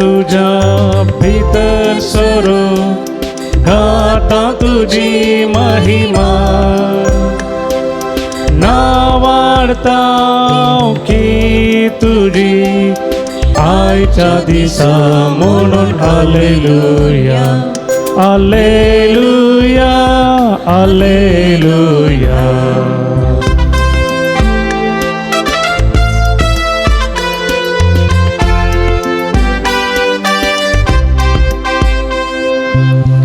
तुझ्या भीतर सोरो गाता तुझी महिमा नावाडता की तुझी आयच्या दिसा म्हणून हालेलुया हालेलुया हालेलुया.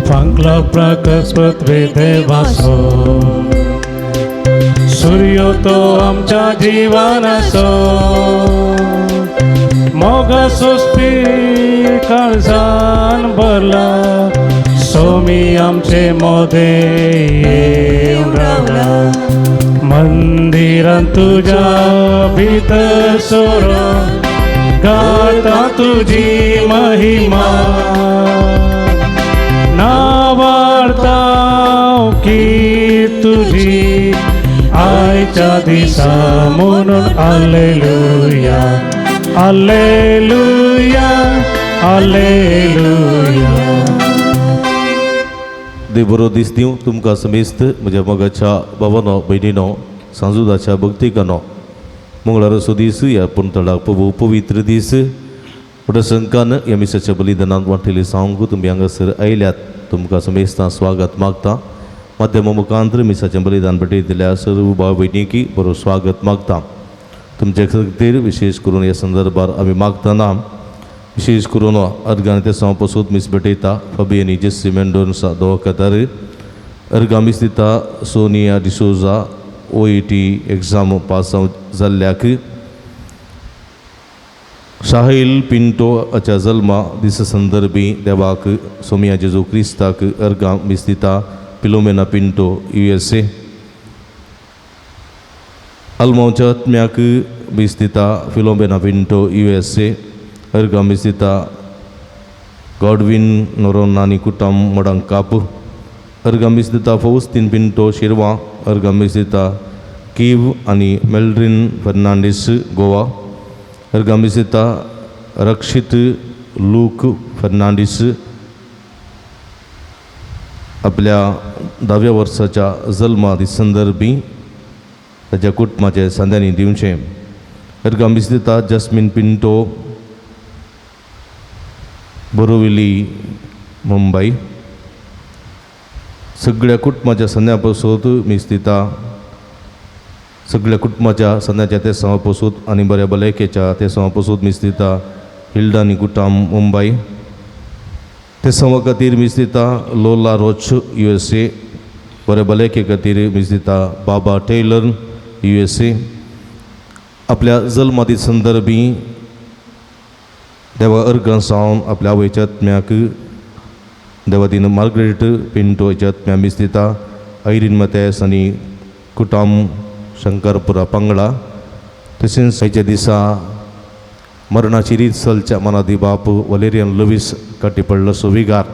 फांकला प्रकाश पृथ्वी देवासो सूर्य तो आमच्या जीवनासो मोगा सुस्ती काळजान भरला सोमी आमचे मोदे येऊन रावला मंदिरांत तुझ्या भीतर सोरो गाता तुझी महिमा नावाडता की तुझी आयच्या दिसा म्हणून हालेलुया हालेलुया हालेलुया. देव बरो दीस दिवं तुमकां समेस्त म्हज्या मोगाच्या भावानो भयणीनो सांजुदाच्या भक्तिकानो मंगळाराचो दीस ह्या पुणतळाक प्रभू पवित्र दीस प्रसंगान ह्या मिसाच्या बलिदानांत वांटिल्ली सांगू तुमी हांगासर आयल्यात तुमकां समेस्तां स्वागत मागता माध्यमा मुखांतर मिसाचें बलिदान भेटयतल्या सर्व भाव भयणीकी बरो स्वागत मागता तुमचे खातीर विशेष करून ह्या संदर्भार आमी मागतना विशेष करून अर्गान ते पासून मीस भेटयता फबियनी जेसी मेंडोन्सा दो कतार अर्गा मीस दिता Sonia D'Souza OET exam pass जाल्ल्याक शाहिल पिंटो हाच्या जल्मा दिसा संदर्भी देवाक सोमिया जेजू क्रिस्ताक अर्गां मीस दिता फिलोमेना पिंटो USA अल्मोच्या आत्म्याक मीस दिता फिलोमेना पिंटो USA अर्गां मीस दिता गॉडविन नोरोनानी कुटुंब मडांग काप अर्गां मीस दिता फौस्तीन पिंटो शिरवा अर्गां मीस दिता कीव आनी मेल्ड्रिन फर्नांडीस गोवा अर्गां मीस दिता रक्षित लूक फर्नांडीस आपल्या 10व्या वर्साच्या जल्मा दिस संदर्भी ताच्या कुटुंबाचे सांद्यांनी दिवचें. अर्गां मीस दिता जस्मिन पिंटो बोरोविली मुंबई सगळ्या कुटुंबाच्या संद्या पासून मीस दिता सगळ्या कुटुंबाच्या संद्याच्या ते सवा पासून आनी बऱ्या भलायकेच्या ते सवा पासून मीस दिता हिल्डानी कुटुंब मुंबई ते सवा खातीर मीस दिता लोला रोच USA बऱ्या भलायके खातीर मीस दिता बाबा टेलर USA आपल्या जल्मा दीस संदर्भी देवा अर्गां सावन आपल्या आवयच्या आत्म्याक देवातीन मार्गरेट पिंटो हेच्या आत्म्या मीस दिता आयरीन मतेस आनी कुटुंब शंकरपुरा पंगडा तशेंच हेच्या दिसा मरणाची रीत चलच्या मनादी बाप वलेरियन लुईस काटी पडलो सोविगार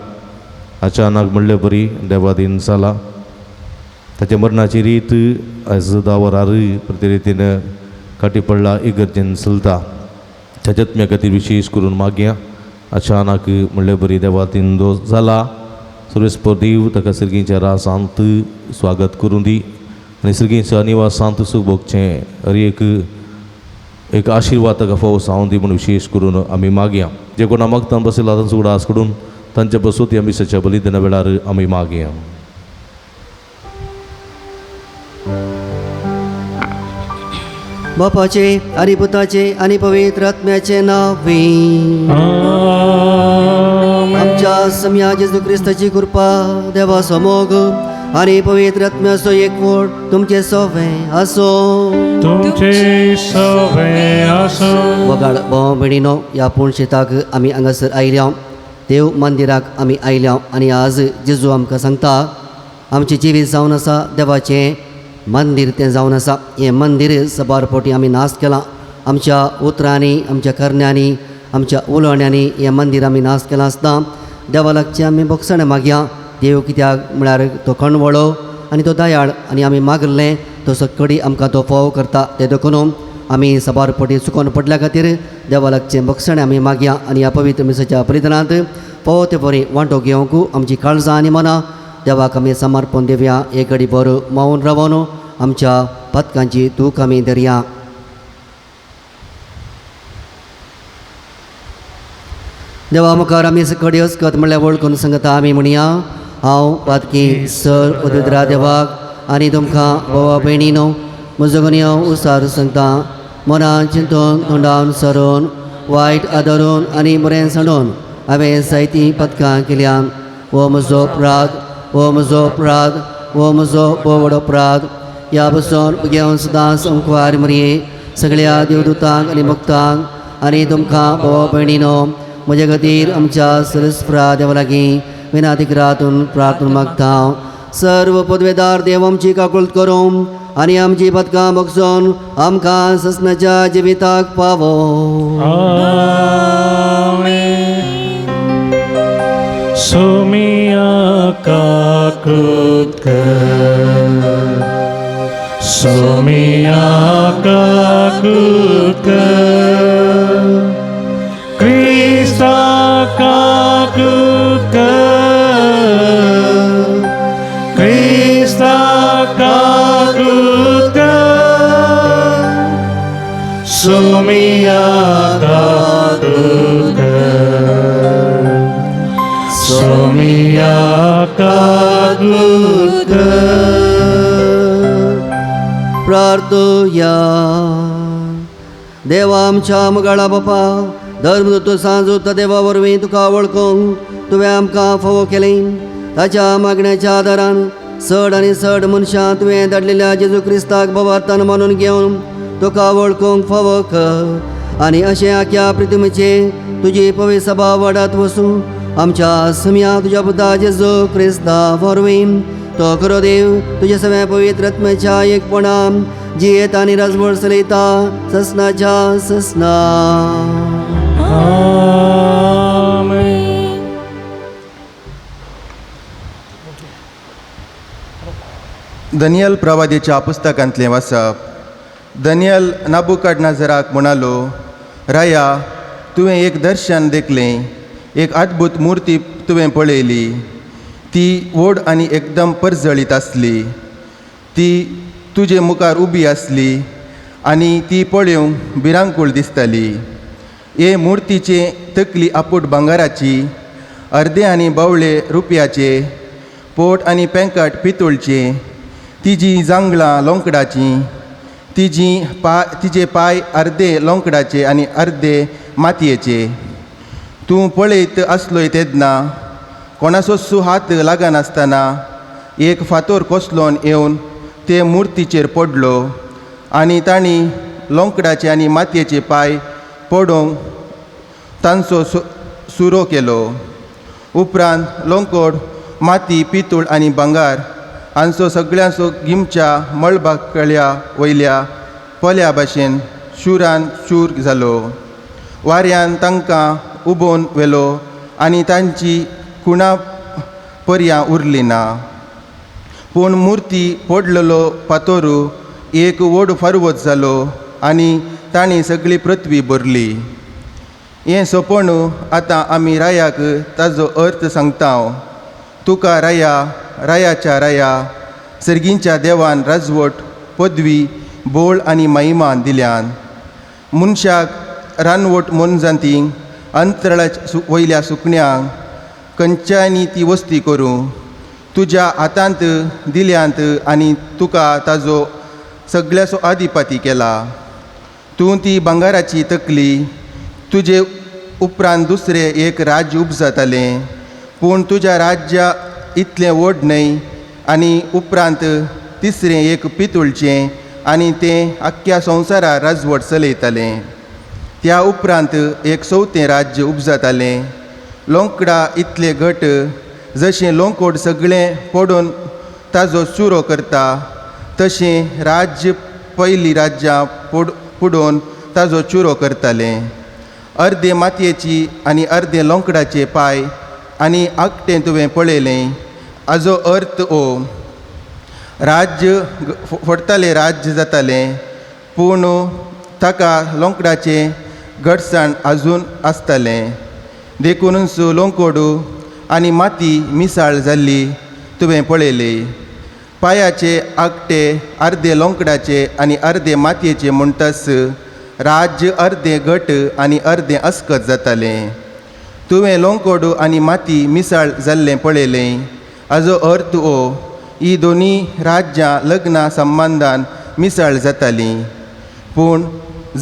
अचानक म्हणले बरी देवादीन जाला ताच्या मरणाची रीत आज 10 वरार प्रति रितीन काटी पडला इगर्जेन चलता ताच्या आत्म्या खातीर विशेष करून मागया अचानक म्हणले बरी देवातीन दो जाला सर्वेस्पर देव ताका सर्गीच्या रासांत स्वागत करून दी आनी सर्गीच्या निवासांत सुख भोगचें हर एक आशिर्वाद ताका फावो सावन दी म्हणून विशेष करून आमी मागया. जे कोणा मागतान बसयला तांचो उगडास आस करून तांचे पासून ह्या मिसाच्या बलिदाना वेळार आमी मागया. बापाचे आनी पुताचे आनी पवित्र आत्म्याचे नांवे आमच्या सम्या जेजू क्रिस्ताची कृपा देवाचो मोग आनी पवित्र आत्म्याचो एकवट तुमचे सवे आसो तुमचे सवे आसो. वगाड भाव भयणीनो ह्या पूण शेताक आमी हांगासर आयल्या देव मंदिराक आमी आयल्या आनी आज जेजू आमकां सांगता आमचें जिवीत जावन आसा देवाचें मंदिर तें जावन आसा. हें मंदिर सबारपोटी आमी नाश केलां. आमच्या उतरांनी, आमच्या करण्यांनी, आमच्या उलोवण्यांनी हें मंदिर आमी नाश केलां आसता. देवा लागचें आमी बक्षण मागया. देव कित्याक म्हळ्यार तो कणवळो आनी तो दयाळ आनी आमी मागलें तो सकडी आमकां तो फोव करता. तें देखून आमी सबारपोटी चुकोवन पडल्या खातीर देवा लागचें बक्षण आमी मागया आनी ह्या पवित्र मिसाच्या परिधानांत फोव ते बरी वांटो घेवंक आमची काळजां आनी मनां देवाक आमी समर्पण दिवया. एक घडी भर मौन रावन आमच्या पथकांची तूक आमी धरया. देवा मुखार आमी सकडी अस्कत म्हणल्यार वळखून सांगता आमी म्हणया हांव पातकी सर पवित्रा देवाक आनी तुमकां भावा भयणीनो म्हजो गुन्यांव उसार सांगता. मनान चिंतून तोंडावन सरून वायट आदरून आनी बरें सांडून हांवें जायतीं पथकां केल्यान हो म्हजो अपराध, हो म्हजो अपराध, हो म्हजो व्हड अपराध. ह्या बसून घेवन सदां संकवार मरये सगळ्या देवदूतांक आनी भक्तांक आनी तुमकां भावा भयणीनो म्हजे खातीर आमच्या सरस्वरा देवा लागीं विनातिकरातून प्रार्थना मागता. सर्व पदवेदार देव आमची काकुळट करूं आनी आमची पथकां बक्षून आमकां ससनाच्या जिविताक पावो. सोमिया काकृत कर, सोमिया काकृत कर, क्रिस्ता काकृत कर, क्रिस्ता काकृत कर, सोमिया काकृत कर, सोमिया काकृत कर. प्रार्थोया. देवा आमच्या मुगाळा बापा धर्मदूत सांजूत देवा वरवीं तुका वळखूंक तुवें आमकां फोव केलें. ताच्या मागण्याच्या आदारान चड आनी चड मनशां तुवें धाडलेल्या जेजू क्रिस्ताक भवार्थान मानून घेवन तुका वळखूंक फोव कर आनी अशें आख्या पृथ्वीचे तुजी पवित्र सभा वाडत वचूं आमच्या समिया तुज्या पुता जेजू क्रिस्ता वरवीं तो खरो देव तुजे सगळ्या पवित्र आत्म्याच्या एकपणान जियेत आनी राजवट चलयता ससनाच्या ससना. दानियल प्रवादीच्या पुस्तकांतलें वाचप. दानियल नाबुकदनेझराक म्हणालो, राया तुवें एक दर्शन देखलें, एक अद्भुत मुर्ती तुवें पळयली. ती व्हड आनी एकदम परजळीत आसली. ती तुजे मुखार उबी आसली आनी ती पळोवंक भिरांकूळ दिसताली. हे मुर्तीचे तकली आपूट भांगाराची, अर्दे आनी बावळे रुपयाचे, पोट आनी पेंकट पितूळचे, तिजी जांगलां लोंकडाची, तिजे पाय अर्दे लोंकडाचे आनी अर्दे मातयेचे. तूं पळयत आसलोय तेन्ना कोणाचोच हात लागनासतना एक फातर कोसलोन येवन ते मुर्तीचेर पडलो आनी तांणी लोंकडाचे आनी मातयेचे पाय पडोवंक तांचो सुरो केलो. उपरांत लोंकोड, माती, पितूळ आनी भांगार हांचो सगळ्यांचो गिमच्या मळबाकळ्या वयल्या पोल्या भाशेन शुरान शूर जालो. वाऱ्यान तांकां उबोवन व्हेलो आनी तांची कुणा पर्यां उरली ना. पूण मुर्ती पडलेलो फातोरू एक व्हड पर्वत जालो आनी तांणी सगळी पृथ्वी भरली. हें सोंपण आतां आमी रायाक ताजो अर्थ सांगता. तुका राया, रायाच्या राया, सर्गींच्या देवान राजवट, पदवी, बोळ आनी महिमान दिल्यान. मनशाक रानवट मोनजातींक, अंतराळाच्या वयल्या सुकण्यांक खंयच्यानी ती वस्ती करूं. तुज्या हातांत दिल्यांत आनी तुका ताजो सगळ्याचो आधिपती केला. तूं ती भांगाराची तकली. तुजे उपरांत दुसरें एक राज्य उपजातालें, पूण तुज्या राज्या इतलें व्हड न्हय. आनी उपरांत तिसरें एक पितूळचें आनी तें आख्ख्या संवसाराक राजवट चलयतालें. त्या उपरांत एक चवथें राज्य उपजातालें. लोंकडा इतले घट जशें लोंकोड सगळें पडून ताजो चुरो करता तशें राज्य पयलीं राज्यां पुडोवन ताजो चुरो करताले. अर्दे मातयेची आनी अर्दे लोंकडाचे पांय आनी आकटें तुवें पळयलें. हाजो अर्थ हो, राज्य फोडताले राज्य जातालें पूण ताका लोंकडाचें घटसाण आजून आसतालें. देखूनच लोंकोडू आनी माती मिसाळ जाल्ली तुवें पळयली. पांयाचे आकटे अर्दे लोंकडाचे आनी अर्दे मातयेचे म्हणटस राज्य अर्दे घट आनी अर्दे अस्कत जातालें. तुवें लोंकोडू आनी माती मिसाळ जाल्लें पळयलें. हाजो अर्थ हो, ही दोनी राज्यां लग्ना संबंदान मिसाळ जातालीं. पूण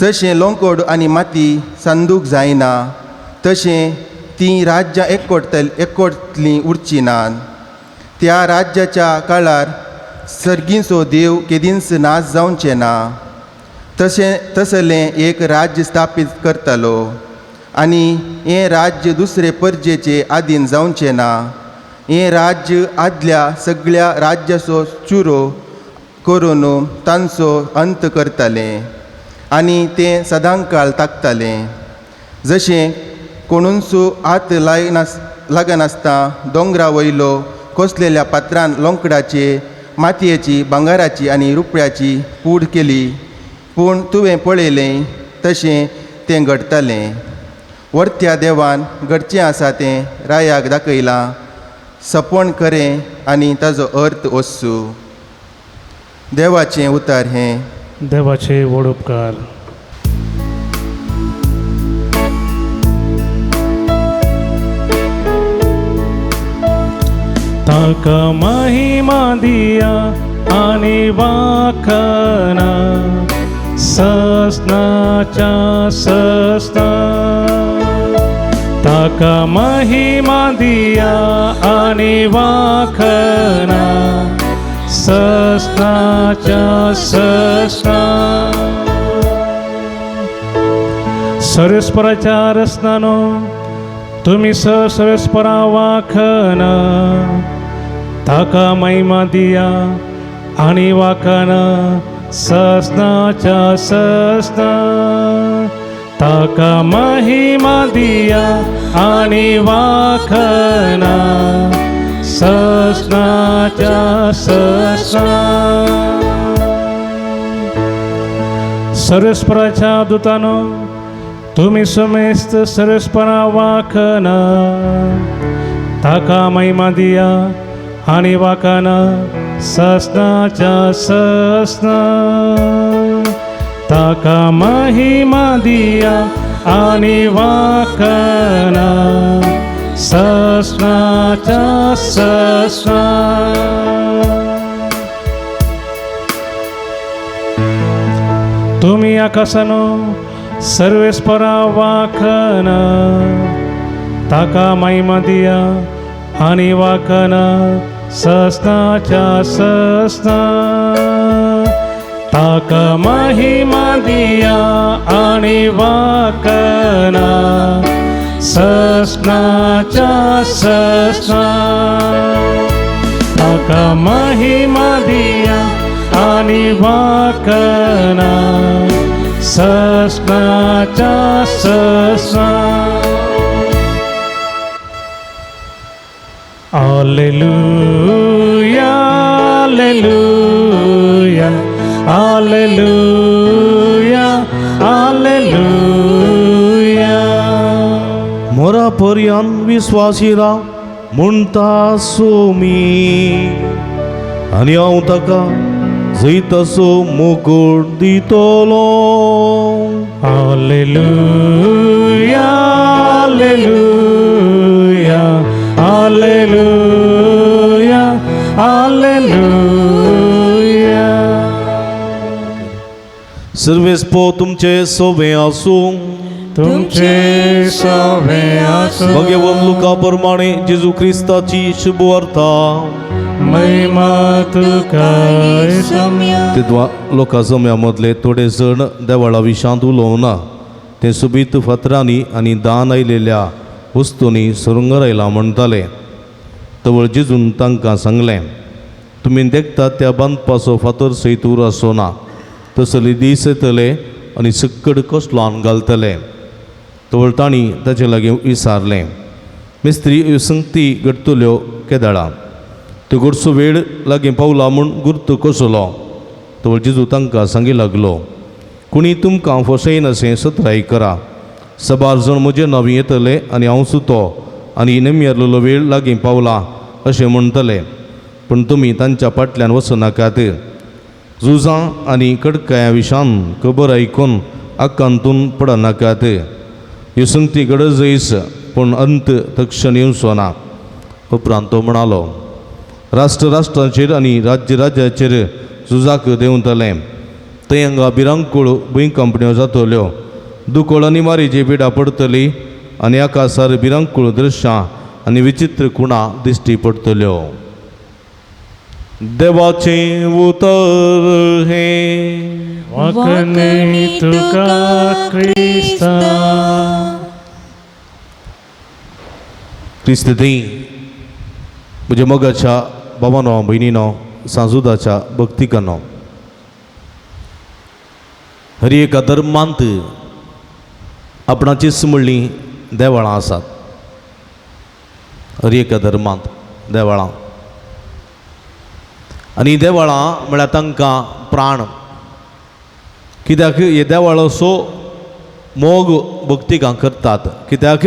जशें लोंकोड आनी माती सांदूक जायना तशें तीं राज्यां एकवटलीं उरचीं नात. त्या राज्याच्या काळार सर्गीचो देव केदींच नाश जावचें ना. तसलें एक राज्य स्थापीत करतलो आनी हें राज्य दुसरे परजेचे आधीन जावचें ना. हें राज्य आदल्या सगळ्या राज्याचो चुरो करून तांचो अंत करतालें आनी तें सदांकाळ ताकतालें. जशें कोणूच हात लागनासता दोंगरा वयलो कोसलेल्या पात्रान लोंकडाचे, मातयेची, भांगाराची आनी रुपयाची पूड केली. पूण तुवें पळयलें तशें तें घडतालें. वर्त्या देवान घडचें आसा तें रायाक दाखयलां. सपण करें आनी ताजो अर्थ ओस्सू. देवाचें उतार हें. देवाचे व्हड उपकार. ताका महिमा दिया आनी वाखना सस्नाच्या सस्ना. ताका महिमा दिया आनी वाखना सस्नाच्या सस्ना. सरस्पराच्या रसनानो तुमी सरस्परा वाखना. ताका महिमा दिया आनी वाखना सस्नाच्या सस्ना. ताका महिमा दिया आनी वाखना सस्नाच्या सस्ना. सरस्पराच्या दुतानो तुमी समेस्त सरस्परा वाखना. ताका महिमा दिया आनी वाखना सस्नाच्या सस्ना. ताका महिमा दिया आनी वाखना सस्नाच्या सस्ना. तुमी आकाशानो सर्वेस्परा वाखना. ताका महिमा दिया आनी वाखना सस्नाच्या सस्ना. ताका महिमा दिया आनी वाखना सस्नाच्या सस्ना. ताका महिमा दिया आनी वाखना सस्नाच्या सस्ना. Alleluia, alleluia, alleluia, alleluia. मोरा पर्यान विस्वासीरा म्हणटा सोमी आनी हांव ताका जैतसो मुकुट दितलो. Alleluia, alleluia, alleluia, alleluia. सर्वेस्पो तुमचे सोबे आसूं. तुमचे सोबे आसूं. भगवान लुका प्रमाणे जेजू ख्रिस्ताची शुभ वार्ता. महिमा तुका येशूया. तेदवा लोकां जम्या मदले थोडे जण देवाळा विशांत उलोवना. ते सुबीत फातरांनी आनी दान आयलेल्या वस्तूंनी सुरूंग रायला म्हणटाले. तवळ जेजून तांकां सांगलें, तुमी देखतात त्या बांदपाचो फातर सयत उर आसो ना. तसले दीस येतले आनी सक्कड कसलोन घालतले. तवळ तांणी ताचे लागीं विचारलें, मिस्त्री ह्यो संगती घडतल्यो केदाळा? त्यो घडचो वेळ लागीं पावला म्हूण गुर्त कसलो? तवळ जेजू तांकां सांगी लागलो, कुणी तुमकां फसयन अशें सत्राय करा. सबार जण म्हजें नांव येतले आनी हांव सुतो आनी नेम्यारलेलो वेळ लागीं पावला अशें म्हणटले. पूण तुमी तांच्या फाटल्यान वचनाकात. झुजां आनी खडकाया विशान खबर आयकून आकांतून पडनाकात. ह्यो संगती गरजेस पूण अंत तक्षण येवचो ना. उपरांत तो म्हणालो, राष्ट्रांचेर आनी राज्याचेर झुजाक देंवतले. थंय हांगा भिरांकूळ भूंयकंपण्यो जातल्यो. दुकोळ आनी मारीची पिडा पडटली आनी आकाशार भिरांकूळ दृश्यां आनी विचित्र खुणां दिश्टी पडटल्यो. देवाचें उतर हे वखणी तुका क्रिस्ता. क्रिस्ती म्हज्या मोगाच्या भावानो भयणीनो सांजुदाच्या भक्तिकानो, हर एका धर्मांत आपणाची सुमळ्ळीं देवळां आसात. हर एका धर्मांत देवळां आनी देवळां म्हळ्यार तांकां प्राण. कित्याक हे देवळाचो मोग भक्तिकां करतात. कित्याक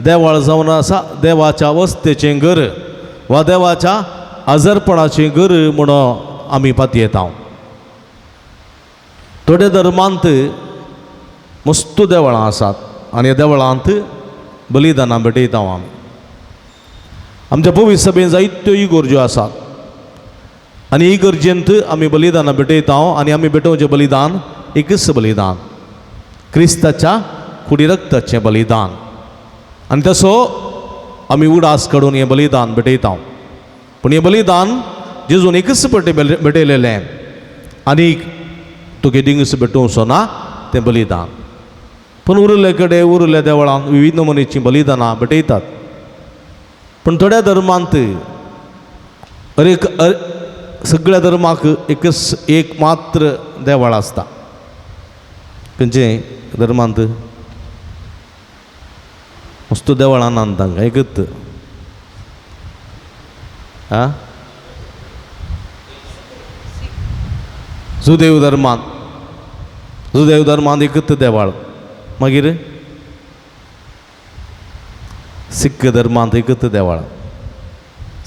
देवळ जावन आसा देवाच्या वस्तेचें घर वा देवाच्या आजारपणाचें घर म्हणून आमी पातयेता. थोड्या धर्मांत मस्त देवळां आसात आनी ह्या देवळांत बलिदानां भेटयता आमी. आमच्या पवित्र सभेन जायत्यो इगर्ज्यो आसात आनी इगर्जेंत आमी बलिदानां भेटयता आनी आमी भेटोवचें बलिदान एकच बलिदान, क्रिस्ताच्या कुडी रक्ताचें बलिदान. आनी तसो आमी उडास काडून हें बलिदान भेटयता. पूण हें बलिदान जेजून एकच फावटी भेटयलेलें आनी तुगे दिंगस भेटोवचो ना तें बलिदान. पूण उरले कडेन उरल्या देवळांत विविध नमुनेचीं बलिदानां भेटयतात. पूण थोड्या धर्मांत सगळ्या धर्माक एक मात्र देवळ आसता. खंयचें धर्मांत मस्त देवळां ना तांकां एकच. जुदेव धर्मांत एकच देवळ. मागीर सिख धर्मांत एकच देवळ.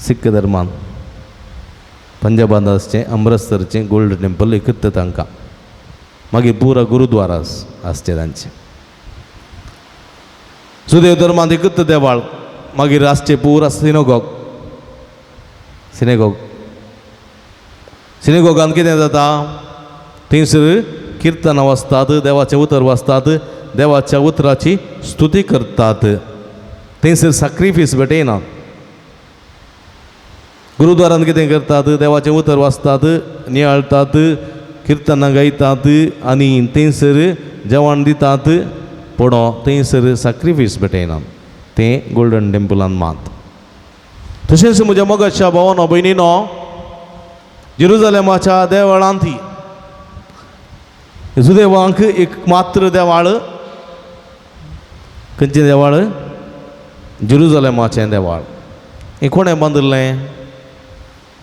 सिख धर्मांत पंजाबांत आसचें अमृतसरचें गोल्ड टेंपल एकच तांकां. मागीर पुरा गुरुद्वारा आसचें तांचें. जुदेव धर्मांत एकच देवळ. मागीर आसचें पुरा सिनेगोगान कितें जाता? थंयसर किर्तनां वाचतात, देवाचें उतर वाचतात, देवाच्या उतराची स्तुती करतात. थंयसर सॅक्रिफीस भेटयना. गुरुद्वारांत कितें करतात? देवाचें उतर वाचतात, नियाळतात, किर्तनां गायतात आनी थंयसर जेवण दितात. पूण थंयसर सॅक्रिफीस भेटयना. तें गोल्डन टेंपलान मात. तशेंच म्हज्या मोगाच्या भावानो भयणीनो, जेरुसलेमाच्या देवळांत जुदेवांक एक मात्र देवाळ. खंयचें देवाळ? जेरुसलेमाचें देवाळ. हें कोणें बांदलें?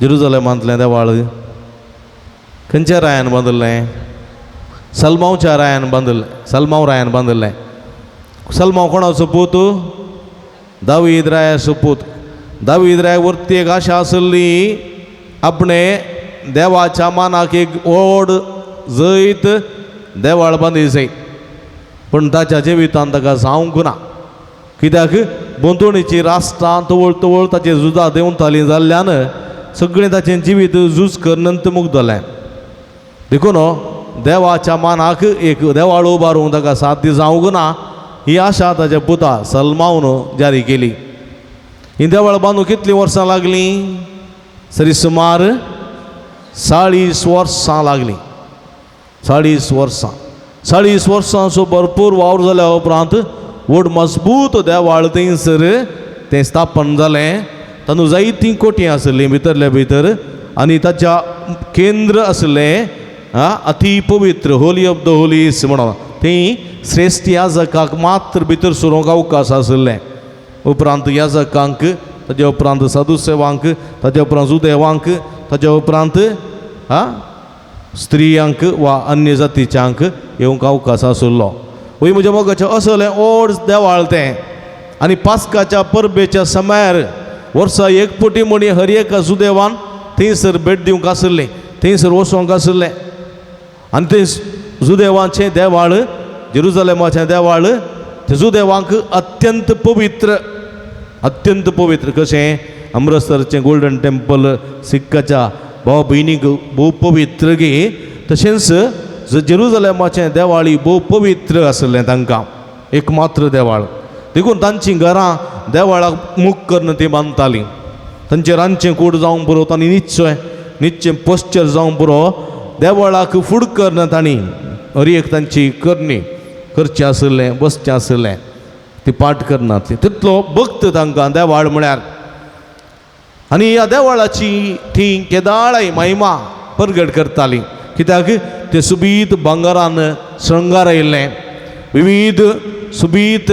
जेरुसलेमांतलें देवाळ खंयच्या रायान बांदलें? सलमांवच्या रायान बांदलें. सलमांव रायान बांदलें. सलमांव कोणाचो पूत? दावीद रायाचो पूत. दावीद राय वरती एक आशा आसली, आपणे देवाच्या मानाक एक व्हड जैत देवाळ बांदी जाय. पूण ताच्या जिवितांत ताका जावंक ना. कित्याक बोंतोणीची राष्ट्रां तवळ तवळ ताचेर झुजां देंवतालीं जाल्ल्यान सगळें ताचें जिवीत झूज करनंत मुक्त जालें. देखून देवाच्या मानाक एक देवाळ उबारूंक ताका साध्य जावंक ना ही आशा ताच्या पुता सलमावन जारी केली. ही देवळ बांदूंक कितलीं वर्सां लागलीं? सरी सुमार 40 वर्सां लागलीं. 40 वर्सां. 40 वर्सांचो भरपूर वावर जाल्या उपरांत व्हड मजबूत देवाळ थंयसर तें स्थापन जालें तातूंत जायतीं कोटी आसलीं भितरल्या भितर आनी ताच्या केंद्र आसलें अति पवित्र होली ऑफ द होलीज म्हणून थंय श्रेश्ठ याजकाक मात्र भितर सरूंक अवकाश आसलें उपरांत याजकांक ताजे उपरांत साधुसेवांक ताजे उपरांत सुदेवांक ताजे उपरांत स्त्रियांक वा अन्य जातीच्यांक येवंक अवकाश आसलो वय म्हज्या मोगाचें असलें व्हड देवाळ तें आनी पास्काच्या परबेच्या समार वर्सा एक पटी म्हणी हर एका सुदेवान थंयसर भेट दिवंक आसलें थंयसर वचोंक आसलें आनी थंय सुदेवाचें देवाळ जेरुसलेमाचें देवाळ तें सुदेवांक अत्यंत पवित्र कशें अमृतसरचें गोल्डन टेंपल सिक्काच्या भाव भयणीक भोव पवित्र गे तशेंच जेरुसलेमाचें देवाळी भोव पवित्र आसलें तांकां एकमात्र देवाळ देखून तांचीं घरां देवाळाक मुख करून ती बांदतालीं तांचें रांदचें कूड जावंक पुरो तांणी निश्चय पोस्चर जावंक पुरो देवाळाक फूड करून तांणी हर एक तांची करणी करचें आसलें बसचें आसलें ती पाठ करनातली तितलो भक्त तांकां देवाळ म्हळ्यार आनी ह्या देवाळाची थंय केदाळाय महिमा परगट करताली कित्याक तें सुबीत भांगारान श्रृंगारयल्लें विविध सुबीत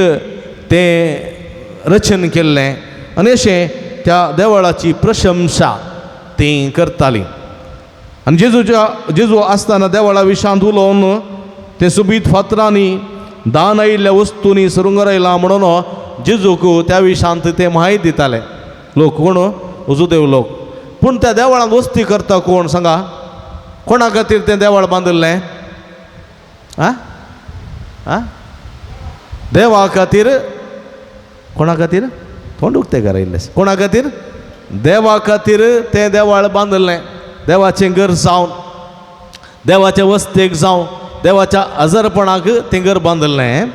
तें रचन केल्लें आनी अशें त्या देवाळाची प्रशंसा ती करताली आनी जेजू आसतना देवाळा विशांत उलोवन ते सुबीत फातरांनी दान आयिल्ल्या वस्तूंनी श्रृंगारयलां म्हणून जेजूक त्या विशांत ते म्हायती दिताले लोक कोण उजूदेव लोक पूण त्या देवाळांत वस्ती करता कोण सांगा कोणा खातीर तें देवाळ बांदिल्लें देवा खातीर कोणा खातीर तोंड उक्तें गरयल्लें कोणा खातीर देवा खातीर तें देवाळ बांदिल्लें देवाचें घर जावन देवाच्या वस्तेक जावं देवाच्या हजरपणाक तें घर बांदिल्लें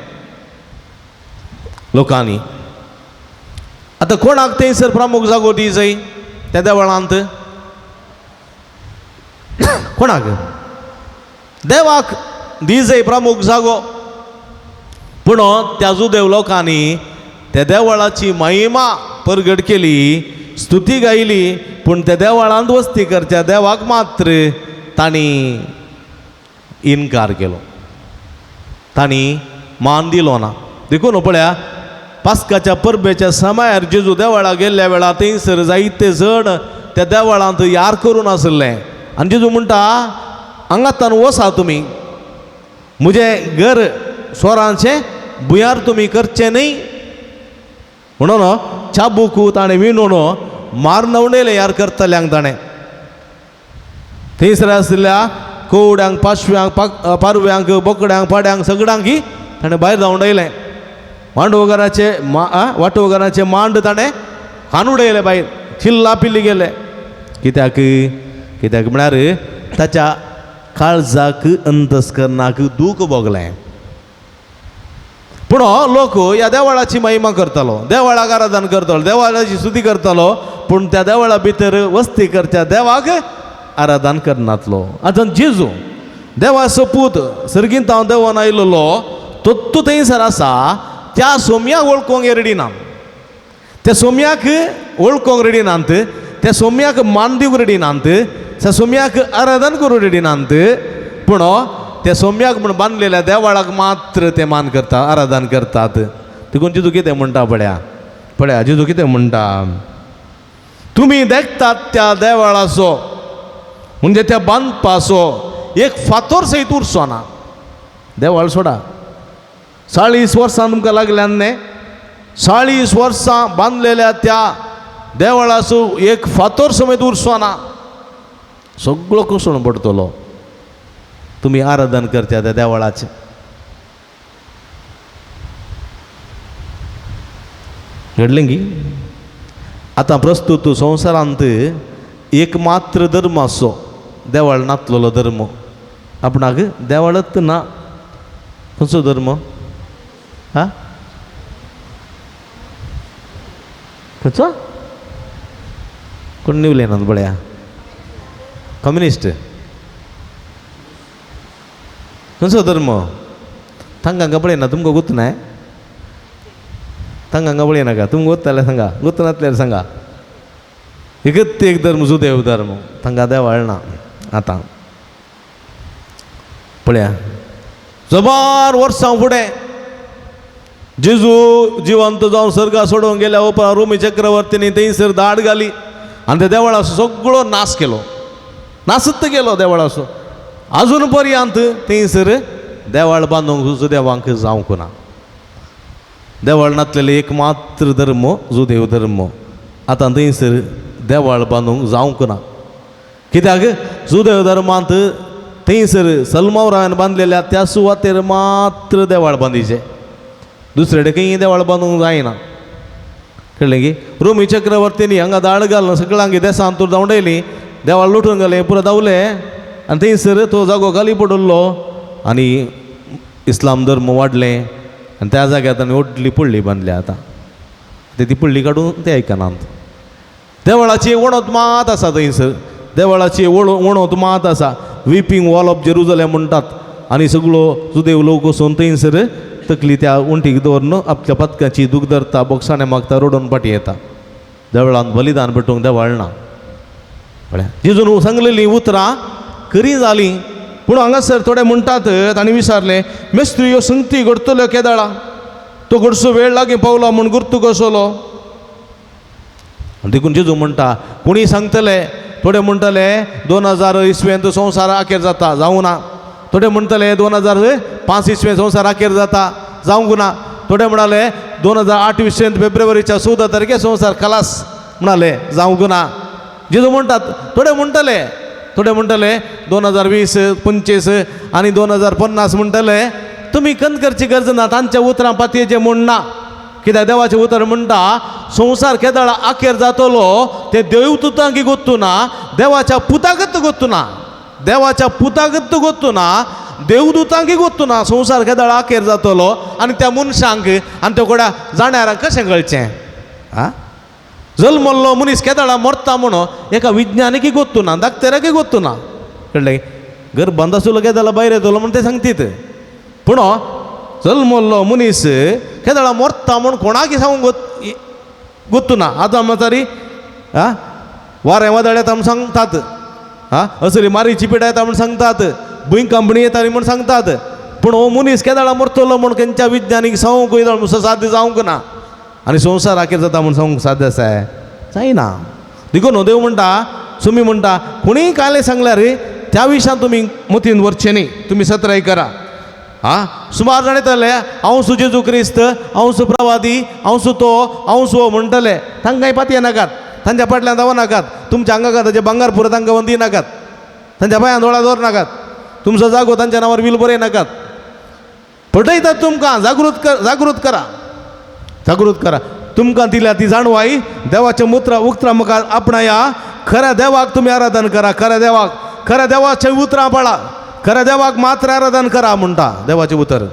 लोकांनी आतां कोणाक थंयसर प्रमुख जागो दी जाय त्या देवळांत कोणाक देवाक दी जाय प्रमुख जागो पूण त्या जुदेव लोकांनी त्या देवळाची महिमा परगट केली स्तुती गायली पूण त्या देवळांत वस्ती करच्या देवाक मात्र तांणी इन्कार केलो तांणी मान दिलो ना देखून पळया पास्काच्या परबेच्या समार जेजू देवळाक गेल्ल्या वेळार थंयसर जायते जण त्या देवळांत यार करून आसले आनी जेजू म्हणटा हांगातान वसा तुमी म्हजें घर स्वरांचें बुयार तुमी करचें न्ही म्हणून चाबूक ताणें विणून मारनवणेले यार करतल्यांक ताणें थंयसर आसलेल्या कोवड्यांक पाशव्यांक पारव्यांक बोकड्यांक पाड्यांक सगळ्यांक ताणें भायर धांवडयलें वांटोवकाराचें मांड ताणें हान उडयलें भायर चिल्ला पिल्ली गेले कित्याक म्हळ्यार ताच्या काळजाक अंतस्करणाक दूख भोगलें पूण लोक ह्या देवाळाची महिमा करतालो देवाळाक आराधन करतालो देवाळाची स्तुती करतालो पूण त्या देवाळा भितर वस्ती करच्या देवाक आराधन करनातलो आतां जेजू देवा सपूत सर्गींत हांव देवान आयिल्लो तो थंयसर आसा त्या सोम्याक वळखोंक रेडी ना त्या सोम्याक वळखोंक रेडी नात त्या सोम्याक मान दिवंक रेडी नात त्या सोम्याक आराधन करूंक रेडी नात पूण त्या सोम्याक म्हण बांदलेल्या देवाळाक मात्र ते मान करता आराधन करतात देखून जेजू कितें म्हणटा पळया जेजू कितें म्हणटा तुमी देखतात त्या देवाळाचो म्हणजे त्या बांदपाचो एक फातोर सयत उरचो ना देवाळ सोडा 40 वर्सां तुमकां लागल्यान न्ही 40 वर्सां बांदलेल्या त्या देवाळाचो एक फातोर समेत उरचो ना सगळो कोसळून पडटलो तुमी आराधन करच्या त्या देवाळाचें घडलें की आतां प्रस्तुत संवसारांत एक मात्र धर्म आसो देवाळ नातलेलो धर्म आपणाक देवाळच ना खंयचो धर्म खंयचो कोण निवले ना बळ्या कम्युनिस्ट खंयचो धर्म तांकां पळय ना तुमकां गुर्त ना तांकां हांगा पळय नाका तुमकां वता जाल्यार सांगा वता नासल्यार सांगा एकच एक धर्म सुदैव धर्म तांकां देवाळना आतां पळया जबार वर्सां फुडें जेजू जिवंत जावन सर्गा सोडून गेल्या उपरांत रोमी चक्रवर्तीनी थंयसर धाड घाली आनी त्या देवळाचो सगळो नाश केलो नासत गेलो देवळाचो अजून पर्यंत थंयसर देवाळ बांदूंक सुदैवांक जावंक ना देवाळ नासलेले एक मात्र धर्म सुदैव धर्म आतां थंयसर देवाळ बांदूंक जावंक ना कित्याक सुदैव धर्मांत थंयसर सलमावरान बांदलेल्या त्या सुवातेर मात्र देवाळ बांदिचें दुसरे कडेन खंय देवाळ बांदूंक जायना कळ्ळें की रोमी चक्रवर्तीनी हांगा धाड घालून सगळ्यांक देसांत तर धांवडयली देवाळ लुटून गेले पुरो धांवले आनी थंयसर तो जागो खाली पडलो आनी इस्लाम धर्म वाडलें आनी त्या जाग्यार ताणें व्हडली पडली बांदल्या आतां ती पडली काडून ते आयकनात देवळाची वणत मात आसा थंयसर देवळाची वणत मात आसा विपींग वॉल ऑफ जेरुजलेम म्हणटात आनी सगळो सुदैव लोक वचून थंयसर तकली त्या उंटीक दवरून आपल्या पथकाची दूख धरता बोक्साणें मागता रोडून पाटी येता देवळांत बलिदान पेटोवंक देवाळ ना पळया जेजून सांगलेलीं उतरां खरी जालीं पूण हांगासर थोडे म्हणटात तांणी विचारलें मेस्त्री ह्यो संगती घडतल्यो केदाळा तो घडसो वेळ लागीं पावलो म्हूण गुर्तू कसलो देखून जेजू म्हणटा कोणी सांगतले थोडे म्हणटले 2000 इस्वेंत संवसार आखेर जाता जावं ना थोडे म्हणटले 2005 इस्वेंत संवसार आखेर जाता जावंक ना थोडे म्हणाले 2008 इस्वेंत फेब्रुवारीच्या 14 तारखेर संवसार खलास म्हणाले जावंक ना जेजू म्हणटात थोडे म्हणटले 2020 25 आनी 2050 म्हणटले तुमी खंत करची गरज ना तांच्या उतरां पातयेचें म्हण ना कित्याक देवाचें उतर म्हणटा संवसार केदाळ आखेर जातलो ते देवदूतांक गोत्तू ना देवाच्या पुतागत गोत्तू ना देवाच्या पुतागत गोत्तू ना देवदूतांक गोत्तू ना संवसार केदाळ आखेर जातलो आनी त्या मनशांक आनी त्या कोड्या जाण्यारांक कशें कळचें आ जल्मल्लो मनीस केदाळा मरता म्हणून एका विज्ञानिकी गोत्तू ना दाक्तेराकी गोत्तू ना कळ्ळें घर बंद आसलो केदाळा भायर येतलो म्हण ते सांगतीत पूण जल्मल्लो मनीस केदाळा मरता म्हूण कोणाक सांगूंक गोत्तू ना आतां म्हातारी आ वारें वादळ येता म्हूण सांगतात आ असली मारीची पिडा येता म्हूण सांगतात भुंय कंपनी येताली म्हूण सांगतात पूण हो मनीस केदाळा मरतलो म्हूण खंयच्या विज्ञानीक सांगूंक येता साध्य जावंक ना आनी संवसार आखेर जाता म्हूण सांगूंक साध्य आसा जायना देखून देव म्हणटा सुमी म्हणटा कोणीय काले सांगल्यार त्या विशयान तुमी मतीन व्हरचें न्ही तुमी सत्राय करा सुमार जाण येतले हांव सु जेजू क्रिस्त हांव सु प्रवादी हांव सु तो हांव सु म्हणटले तांकांय पातये नाकात तांच्या फाटल्यान धांव नाकात तुमच्या आंगाक ताचे भांगार पुरो तांकां वंदी नाकात तांच्या पांयां दोळा दवर नाकात तुमचो जागो तांच्या नांवार वील बरय नाकात पटयतात तुमकां जागृत करा तुमकां दिल्या ती जाणवाई देवाच्या उतरां मुखार आपणाया खऱ्या देवाक तुमी आराधन करा खऱ्या देवाचे उतरां पळा खऱ्या देवाक मात्र आराधन करा म्हणटा देवाचें उतर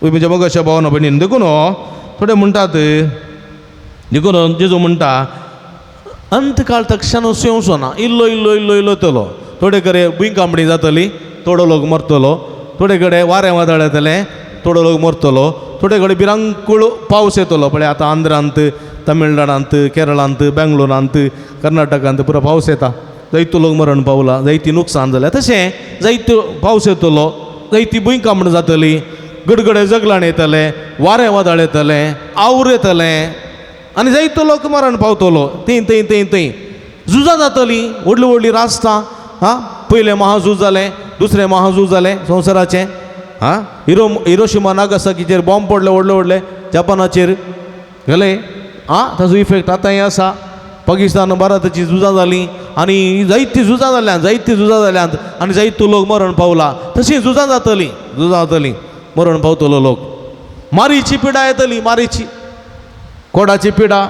म्हणजे मग अशा भावना भयणीन देखून थोडे म्हणटात देखून जेजू म्हणटा अंतकाळ तक्षण सेवचो ना इल्लो येतलो थोडे कडेन भुंय कांबणी जातली थोडो लोक मरतलो थोडे कडेन वारें वादळ येतलें थोडो लोक मरतलो थोडे कडेन भिरांकूळ पावस येतलो पळय आतां आंध्रांत तमिळनाडांत केरळांत बेंगलोरांत कर्नाटकांत पुरो पावस येता जायतो लोक मरण पावला जायती नुकसान जालें तशें जायतो पावस येतलो जायती भुंय कांबण जातली गडगडे जगलाण येतलें वारें वादळ येतलें आवूर येतलें आनी जायतो लोक मरण पावतलो थंय झुजां जातलीं व्हडलीं राष्ट्रां पयलें महाझूज जालें दुसरें महाझूज जालें संवसाराचें हिरोशिमा नागासाकीचेर बॉम्ब पडले व्हडले जपानाचेर गेले ताजो इफेक्ट आतांय आसा पाकिस्तान भारताची झुजां जालीं आनी जायतीं झुजां जाल्यांत आनी जायतो लोक मरण पावला तशीं झुजां जातलीं मरण पावतलो लोक मारीची पिडा येतली मारीची कोडाची पिडा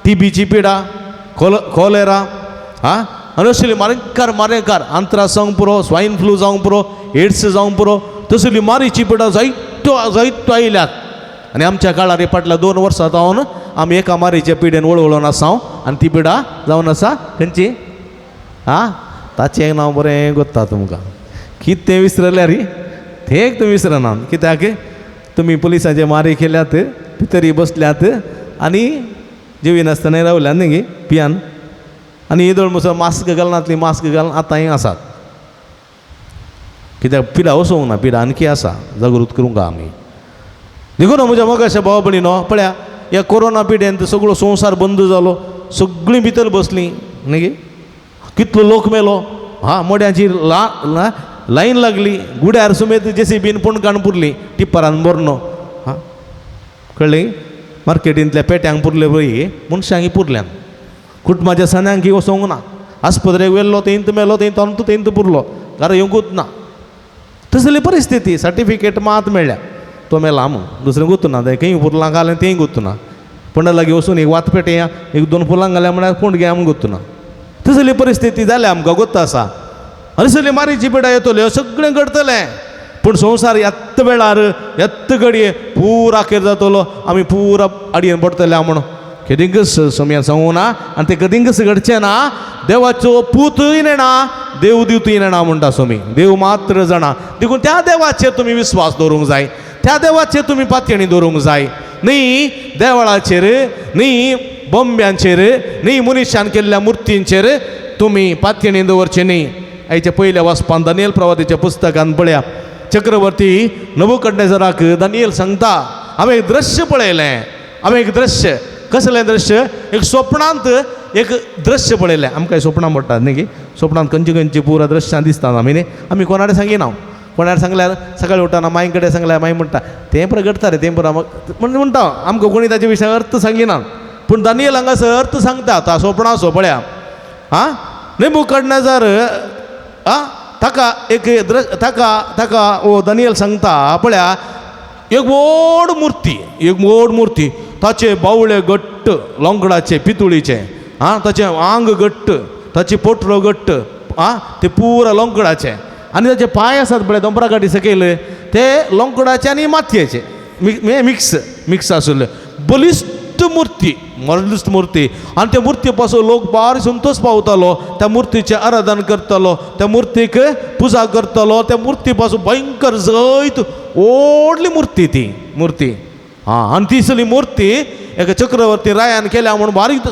टीबीची पिडा कॉलेरा आनी असली मारेकार आंत्रास जावंक पुरो स्वायन फ्लू जावंक पुरो एड्स जावंक पुरो तसली मारीची पिडा जायत्यो आयल्यात आनी आमच्या काळार फाटल्या 2 वर्सां जावन आमी एका मारीच्या पिडेन वळवळून आसां आनी ती पिडा जावन आसा खंयची ताचें नांव बरें गोत्ता तुमकां कितें तें विसरल्यार तें तुमी विसरनात कित्याक तुमी पुलिसांचे मारी केल्यात भितरी बसल्यात आनी जेविनासतना रावल्यात न्ही पियान आनी येदोळ म्हसो मास्क घालनातली मास्क घालून आतांय आसात कित्याक पिडा वचोंक ना पिडा आनकी आसा जागृत करूंक आमी देखून म्हज्या मोगाच्या भावा भयणीनो पळया ह्या कोरोना पिड्यान सगळो संवसार बंद जालो सगळीं भितर बसलीं न्ही कितलो लोक मेलो हा मोड्यांची लायन लागली गुड्यार सुमेत JCBन पणकाण पुरली टिप्परान बरनो हां कळ्ळें मार्केटींतल्या पेट्यांक पुरले बरी मनशांक पुरल्यान कुटुंबाच्या सण्यांक वचोंक ना आस्पत्रेक व्हेल्लो तेंत मेलो तेंत पुरलो घरा येवंकूच ना तसली परिस्थिती सर्टिफिकेट मात मेळ्ळ्या तो मेला म्हणून दुसरें गुंतूना खंय फुलां घालें तेंय गुंतूना पंडा लागीं वचून एक वातपेटे या एक 2 फुलां घाल्या म्हळ्यार कोण घे आमकां गुंतूना तसली परिस्थिती जाल्या आमकां गोत्त आसा आनी सगळी मारीची पिडा येतल्यो सगळें घडतलें पूण संवसार येत्त वेळार येत्त घडये पुरा आखेर जातलो आमी पुरा आडयेन पडटले म्हणून केदींकच समया सांगूं ना आनी ते कदींकच घडचें ना देवाचो पूतय नेणा देव दिवतय नेणा म्हणटा सोमी देव मात्र जाणा देखून त्या देवाचेर तुमी विस्वास दवरूंक जाय त्या देवाचेर तुमी पातयणी दवरूंक जाय न्ही देवळाचेर न्ही बोंब्यांचेर न्ही मनशान केल्ल्या मुर्तींचेर तुमी पातयणी दवरचे न्ही आयच्या पयल्या वाचपान दानियेल प्रवादीच्या पुस्तकान पळया चक्रवर्ती नबुकदनेझराक दानियेल सांगता हांवें एक दृश्य पळयलें हांवें एक दृश्य कसलें दृश्य एक स्वप्नांत एक दृश्य पळयलें आमकां स्वप्नां पडटात न्ही स्वप्नांत खंयची खंयची पुरा दृश्यां दिसतात आमी न्ही आमी कोणाकडेन सांगिना कोणाक सांगल्यार सकाळीं उठना मांय कडेन सांगल्यार मांय म्हणटा तें पळय घडटा रे तें पळय म्हणटा आमकां कोणी ताच्या विशयान अर्थ सांगिना पूण दानियेल हांगासर अर्थ सांगता ता स्वप्ना असो पळया आं नेबुकदनेझर ताका एक ताका ओ दानियेल सांगता पळया एक व्हड मूर्ती ताचे बावळे घट्ट लोंकडाचे पितुळीचे ताचें आंग घट्ट ताची पोटरो घट्ट ते पुरा लोंकडाचे आनी ताचे पांय आसात पळय दोंपरा गाठी सकयल ते लोंकडाचे आनी मातयेचे मिक्स आशिल्ले बलिश्ट मूर्ती आनी त्या मूर्ती पासून लोक बारी संतोश पावतालो त्या मुर्तीचें आराधन करतालो त्या मुर्तीक पुजा करतालो त्या मुर्ती पासून भयंकर जैत व्हडली मूर्ती आनी ती सगळी मूर्ती एका चक्रवर्ती रायान केल्या म्हणून बारीक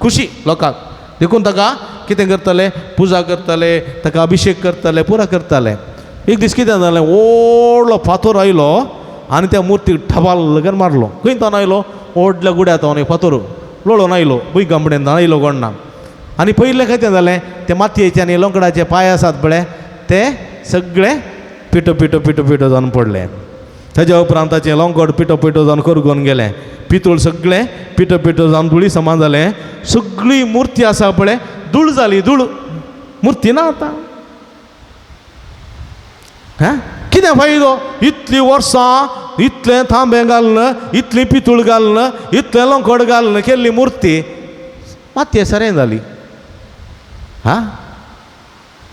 खुशी लोकांक देखून ताका कितें करताले पुजा करताले ताका अभिषेक करताले पुरा करताले एक दीस कितें जालें व्हडलो फातर आयलो आनी त्या मूर्तीक ठबाल लगन मारलो खंय तावन आयलो व्हडल्या गुड्या तावन एक फातर लोळोन आयलो भुंयकांपडेन आयलो कोणना आनी पयलें कितें जालें ते मातयेचे आनी लोंकडाचे पांय आसात पळय ते सगळे पिटो जावन पडले ताच्या उपरांत ताचें लोंकड पिटो जावन करगोन गेलें पितूळ सगळें पिटो जावन धुळी समान जालें सगळी मुर्ती आसा पळय धूळ जाली मुर्ती ना आतां कितें फायदो इतलीं वर्सां इतलें थांबे घालून इतली पितूळ घालून इतलें लोंकड घालून केल्ली मुर्ती मातये सरें जाली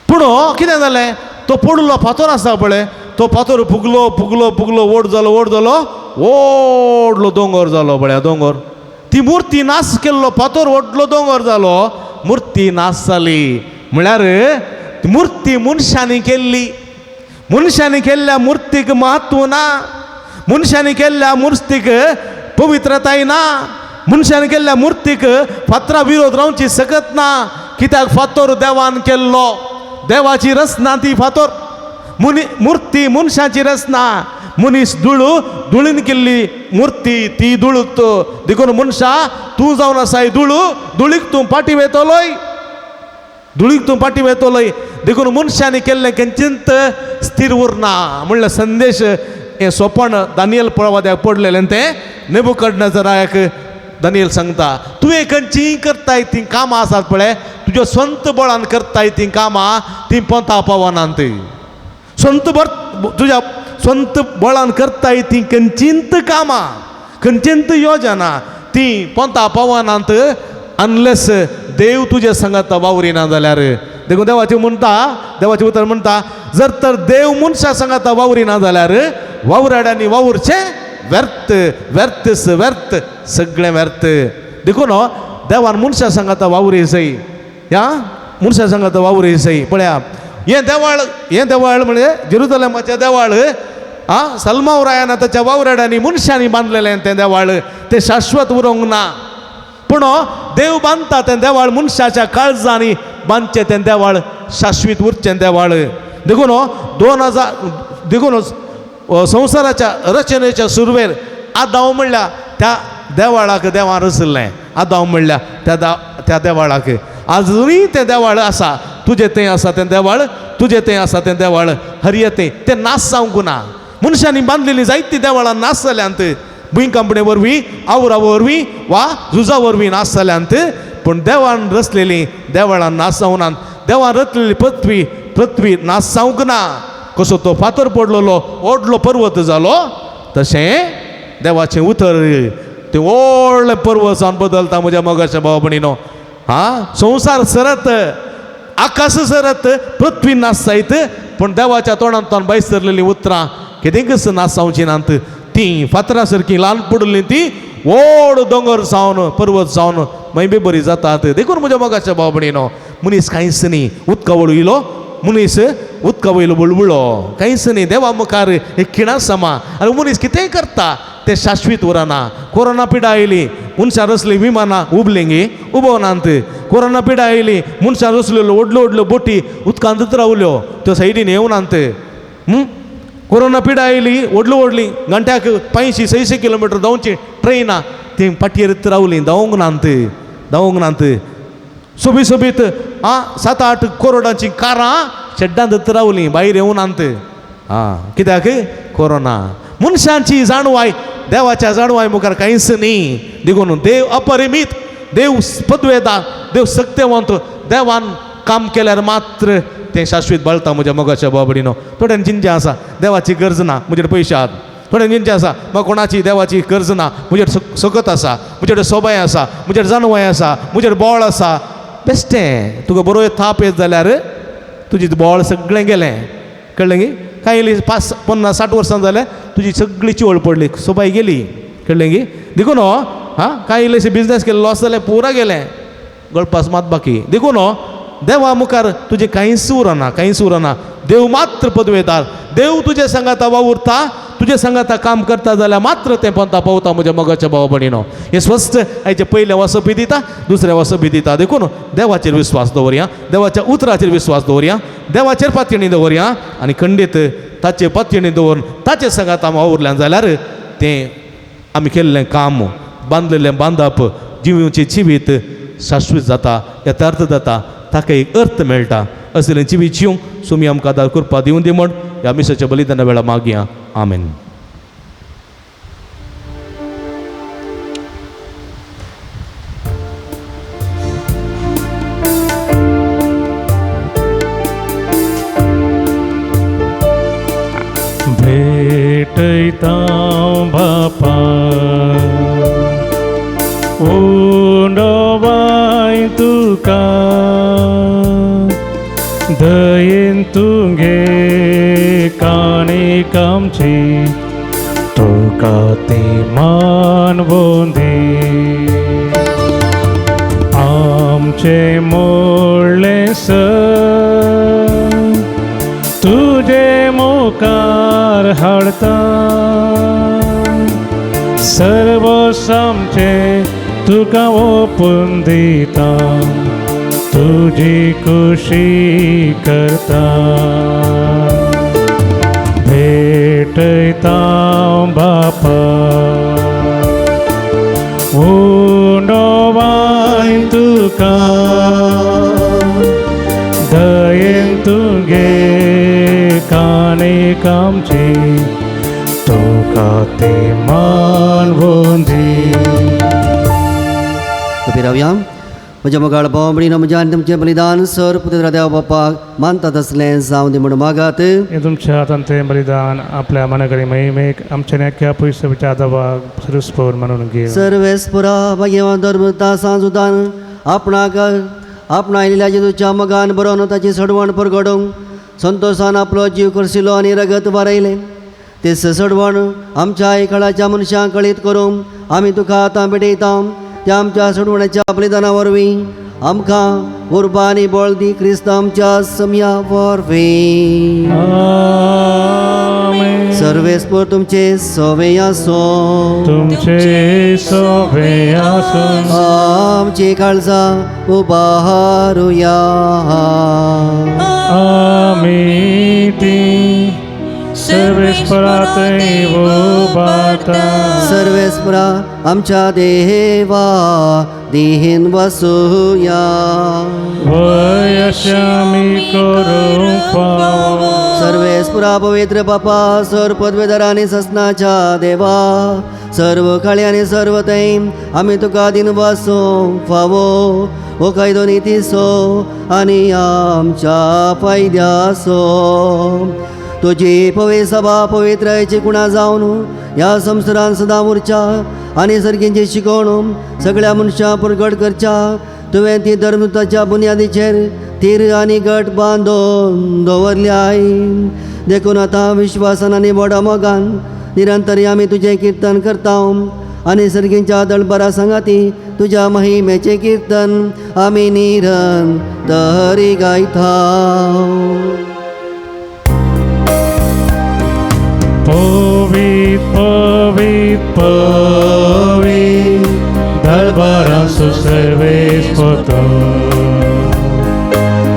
पूण कितें जालें तो पडलो फातर आसा पळय तो फातर फुगलो वोड जालो व्हडलो दोंगर जालो पळय दोंगर ती मुर्ती नाश केल्लो फातर व्हडलो दोंगर जालो मुर्ती नाश जाली म्हळ्यार मुर्ती मनशांनी केल्ल्या मुर्तीक महत्व ना मनशांनी केल्ल्या मुर्तीक पवित्रताय ना मनशांनी केल्ल्या मुर्तीक फातरा विरोध रावची सकत ना कित्याक फातर देवान केल्लो देवाची रचना ती फातर मुर्ती मनशाची रचना मनीस धुळीन केल्ली मुर्ती ती धुळूत देखून मनशा तूं जावन आसाय धुळीक तूं पाटी वेतलोय देखून मनशांनी केल्लें खंयचींत स्थिर उरना म्हणल्यार संदेश हें सोपण दानियेल प्रवाद्याक पडलेलें तें नेबुकदनेझराक दानियेल सांगता तुवें खंयचीं करताय तीं कामां आसात पळय तुज्या स्वंत बळान करताय तीं कामां तीं पंथा पावनात तुज्या स्वंत बळान करताय तीं खंयचींत कामां खंयचींत योजना तीं पंथा पावनात अनलेस देव तुजे सांगात वावरिना जाल्यार देखून देवाचें उतर म्हणटा जर तर देव मनशा सांगात वावरिना जाल्यार वावराड्यांनी वावुरचें व्यर्थ सगळें व्यर्थ देखून देवान मनशा सांगात वावरे सई मनशा सांगात वावरे सई पळया हें देवाळ म्हणजे जेरुसलेमाचें देवाळ सलमावरायान त्याच्या वावराड्यांनी मनशांनी बांधलेलें तें देवाळ तें शाश्वत उरोंक ना पूण देव बांदता तें देवाळ मनशाच्या काळजांनी बांदचें तें देवाळ शाश्वत उरचें देवाळ देखून 2000 देखून संवसाराच्या रचनेच्या सुरवेर आदांव म्हणल्यार त्या देवाळाक देवान रचल्लें आदांव म्हणल्यार त्या देवाळाक आजुनूय तें देवाळ आसा तुजें तें आसा तें देवाळ तुजें तें आसा तें देवाळ हरयतें तें नास जावंक ना मनशांनी बांदलेलीं जायतीं देवाळां नास जाल्यांत भुंयकांपणे वरवीं आवरा वरवीं वा झुजा वरवीं नास जाल्यांत पूण देवान रचलेलीं देवाळां नास जावनात देवान रचलेली पृथ्वी नास जावंक ना कसो तो फातर पडलेलो व्हडलो पर्वत जालो तशें देवाचें उतर तें व्हडलें पर्वत जावन बदलता म्हज्या मोगाच्या भाव भयणीनो संवसार सरत आकाश सरत पृथ्वी नास जायत पूण देवाच्या तोंडांतल्यान भायर सरलेलीं उतरां केदेंकच नास जावची नात तीं फातरां सारकीं ल्हान पडलीं तीं व्हड दोंगर जावन पर्वत जावन मागीर बरी जातात देखून म्हज्या मोगाच्या भाव भयणीनो मनीस कांयच न्ही उदका वळू इलो मनीस उदका वयलो बुळबुळो कांयच न्ही देवा मुखार एक खिणा समा आनी मनीस कितेंय करता तें शाश्वत उरना कोरोना पिडा आयली मनशां रचलीं विमानां उबलेंगी उबोवनात कोरोना पिडा आयली मनशां रचलेल्यो व्हडल्यो बोटी उदकांतच रावल्यो त्यो सायडीन येवनात कोरोना पिडा आयली व्हडलीं घंट्याक 500-600 किलोमिटर धांवची ट्रेनां ती पाटयेर रावलीं धांवंक नात सोबीत 7-8 करोडांची कारां शेड्डांत रावलीं भायर येवनात कित्याक कोरोना मनशांची जाणवाय देवाच्या जाणवाय मुखार कांयच न्ही देखून देव अपरिमीत देव पदवेदार देव सत्यवंत देवान काम केल्यार मात्र तें शाश्वत बाळटा म्हज्या मोगाच्या भाव भयणीनो थोड्यांक चिंता आसा देवाची गरज ना म्हजेर पयशे आसात थोड्यांक चिंता आसा म्हाका कोणाची देवाची गरज ना म्हजेर सकत आसा म्हजेर सोबाय आसा म्हजेर जाणवाय आसा म्हजेर बोळ आसा बेश्टें तुका बरो थाप येत जाल्यार तुजी बोळ सगळें गेलें कळ्ळें गी कांय 50-60 वर्सां जाल्यार तुजी सगळी चिवळ पडली सोबाय गेली कळ्ळें गी देखून कांय इल्लेशें बिजनेस केलें लॉस जालें पुरा गेलें गळपास मात बाकी देखून देवा मुखार तुजें कांयच उरना देव मात्र पदवेदार देव तुजे सांगाता वावुरता तुजे सांगाता काम करता जाल्यार मात्र तें पंथा पावता म्हज्या मोगाच्या भाव भयणीनो हें स्वस्थ आयचे पयलें वसपी दिता दुसरें वसपी दिता देखून देवाचेर विस्वास दवरया देवाच्या उतराचेर विस्वास दवरया देवाचेर पातयणी दवरया आनी खंडीत ताचे पातयणी दवरून ताचे सांगाता वावुरल्यान जाल्यार तें आमी केल्लें काम बांदलेलें बांदप जिवीवचें जिवीत शाश्वत जाता यथार्थ जाता ताका एक अर्थ मेळटा असलें जिवीत जिवंक सुमी आमकां आदार करपा दिवन दी म्हण ह्या मिसाच्या बलिदाना वेळा मागया आमेन. भेटैता बापा उंडोबाय तुका दयेन तुगे काणीक आमची तुका ती मानवून दी आमचे मोडलें तुजे मुखार हाडता सर्व आमचे तुका ओपून दिता तुजी खुशी करता भेटैता बापा उंडोबाय तुका दयेन तुगे काणीक आमची तुका ती मानवून दी. रावया म्हज्या मोगाळ भाव भयणीनो म्हज्या आनी तुमचें बलिदान सर पुत्र देव बापाक मानता तसलें जावं दी म्हणून मागात. हे तुमच्या हातान तें बलिदान आपल्या मनाकरी महिमेक आमच्या नेक्या पयस विचारदावाक सरस्पोर म्हणून घे. सर्वेस्पुरा भाग्यवान धर्मता सांजुदान आपणाक आपणा आयिल्ल्या जेजूच्या मोगान बरोवन ताची सडवण परगडोवंक संतोशान आपलो जीव करशिलो आनी रगत वारयलें ते सडवण आमच्या आयकाळाच्या मनशांक कळीत करूंक आमी तुका आतां भेटयता त्या आमच्या सोडवण्याच्या बलिदानावरवीं आमकां उर्बानी बळ दी क्रिस्त आमच्या समया वरवीं. आमेन. सर्वेस्पर तुमचे सवे आसो. तुमचे सोबे आसून आमची काळजां उबारुया. आमी ती सर्वेस्परात उबारता. सर्वेस्परा आमच्या देवा देहीन बसूया. वयश आमी करूंक फावो. सर्वेस्परा पवित्र बापा सर पदवेदार आनी ससनाच्या देवा सर्व काळी आनी सर्व थैम आमी तुका दिन वासूंक फावो. हो कायदो नितीसो आनी आमच्या फायद्याचो. तुजी पवित्र सभा पवित्रायची कुणा जावन ह्या संवसारान सदां उरच्या आनी सर्गींची शिकवण सगळ्या मनशां प्रगट करच्या. तुवें ती धर्मदूताच्या बुनयादीचेर तीर आनी गट बांदून दवरल्याय. देखून आतां विश्वासान आनी व्हडा मोगान निरंतर आमी तुजें कीर्तन करता आनी सर्गींच्या दळबरा सांगाती तुज्या महिमेचें कीर्तन आमी निरंतरी गायता. पवित पवित पवित दरबारांचो सर्वेस्पतो.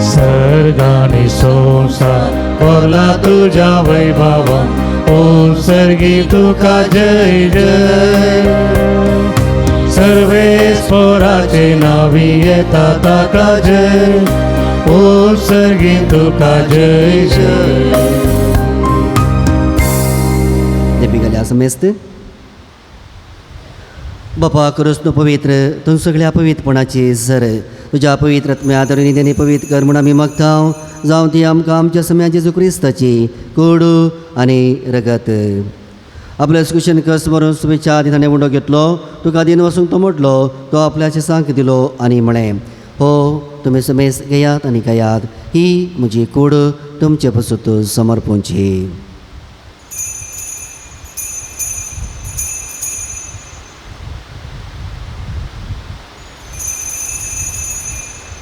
सर्गानी संसार भरला तुज्या वैभवान. ओम सर्गी तुका जय जय. सर्वेस्पराचे नावी येता ताका जय. ओम सर्गी तुका जय जय. देपिकाल्या समेस्त बापा करूस न्हू पवित्र तूं सगळ्या पवित्रपणाची सर तुज्या पवित्र आत्म्या आदरून तेणी पवित्र कर म्हूण आमी मागता. जावं ती आमकां आमच्या समया जेजू क्रिस्ताची कोडू आनी रगत. आपल्या कुशन कस मारून शुभेच्छा दिताणे उंडो घेतलो. तुका दिन वसूंक तो म्हटलो तो आपल्याचे सांक दिलो आनी म्हळें हो तुमी समेस घेयात आनी खायात. ही म्हजी कूड तुमचे पसूत समर्पूंची.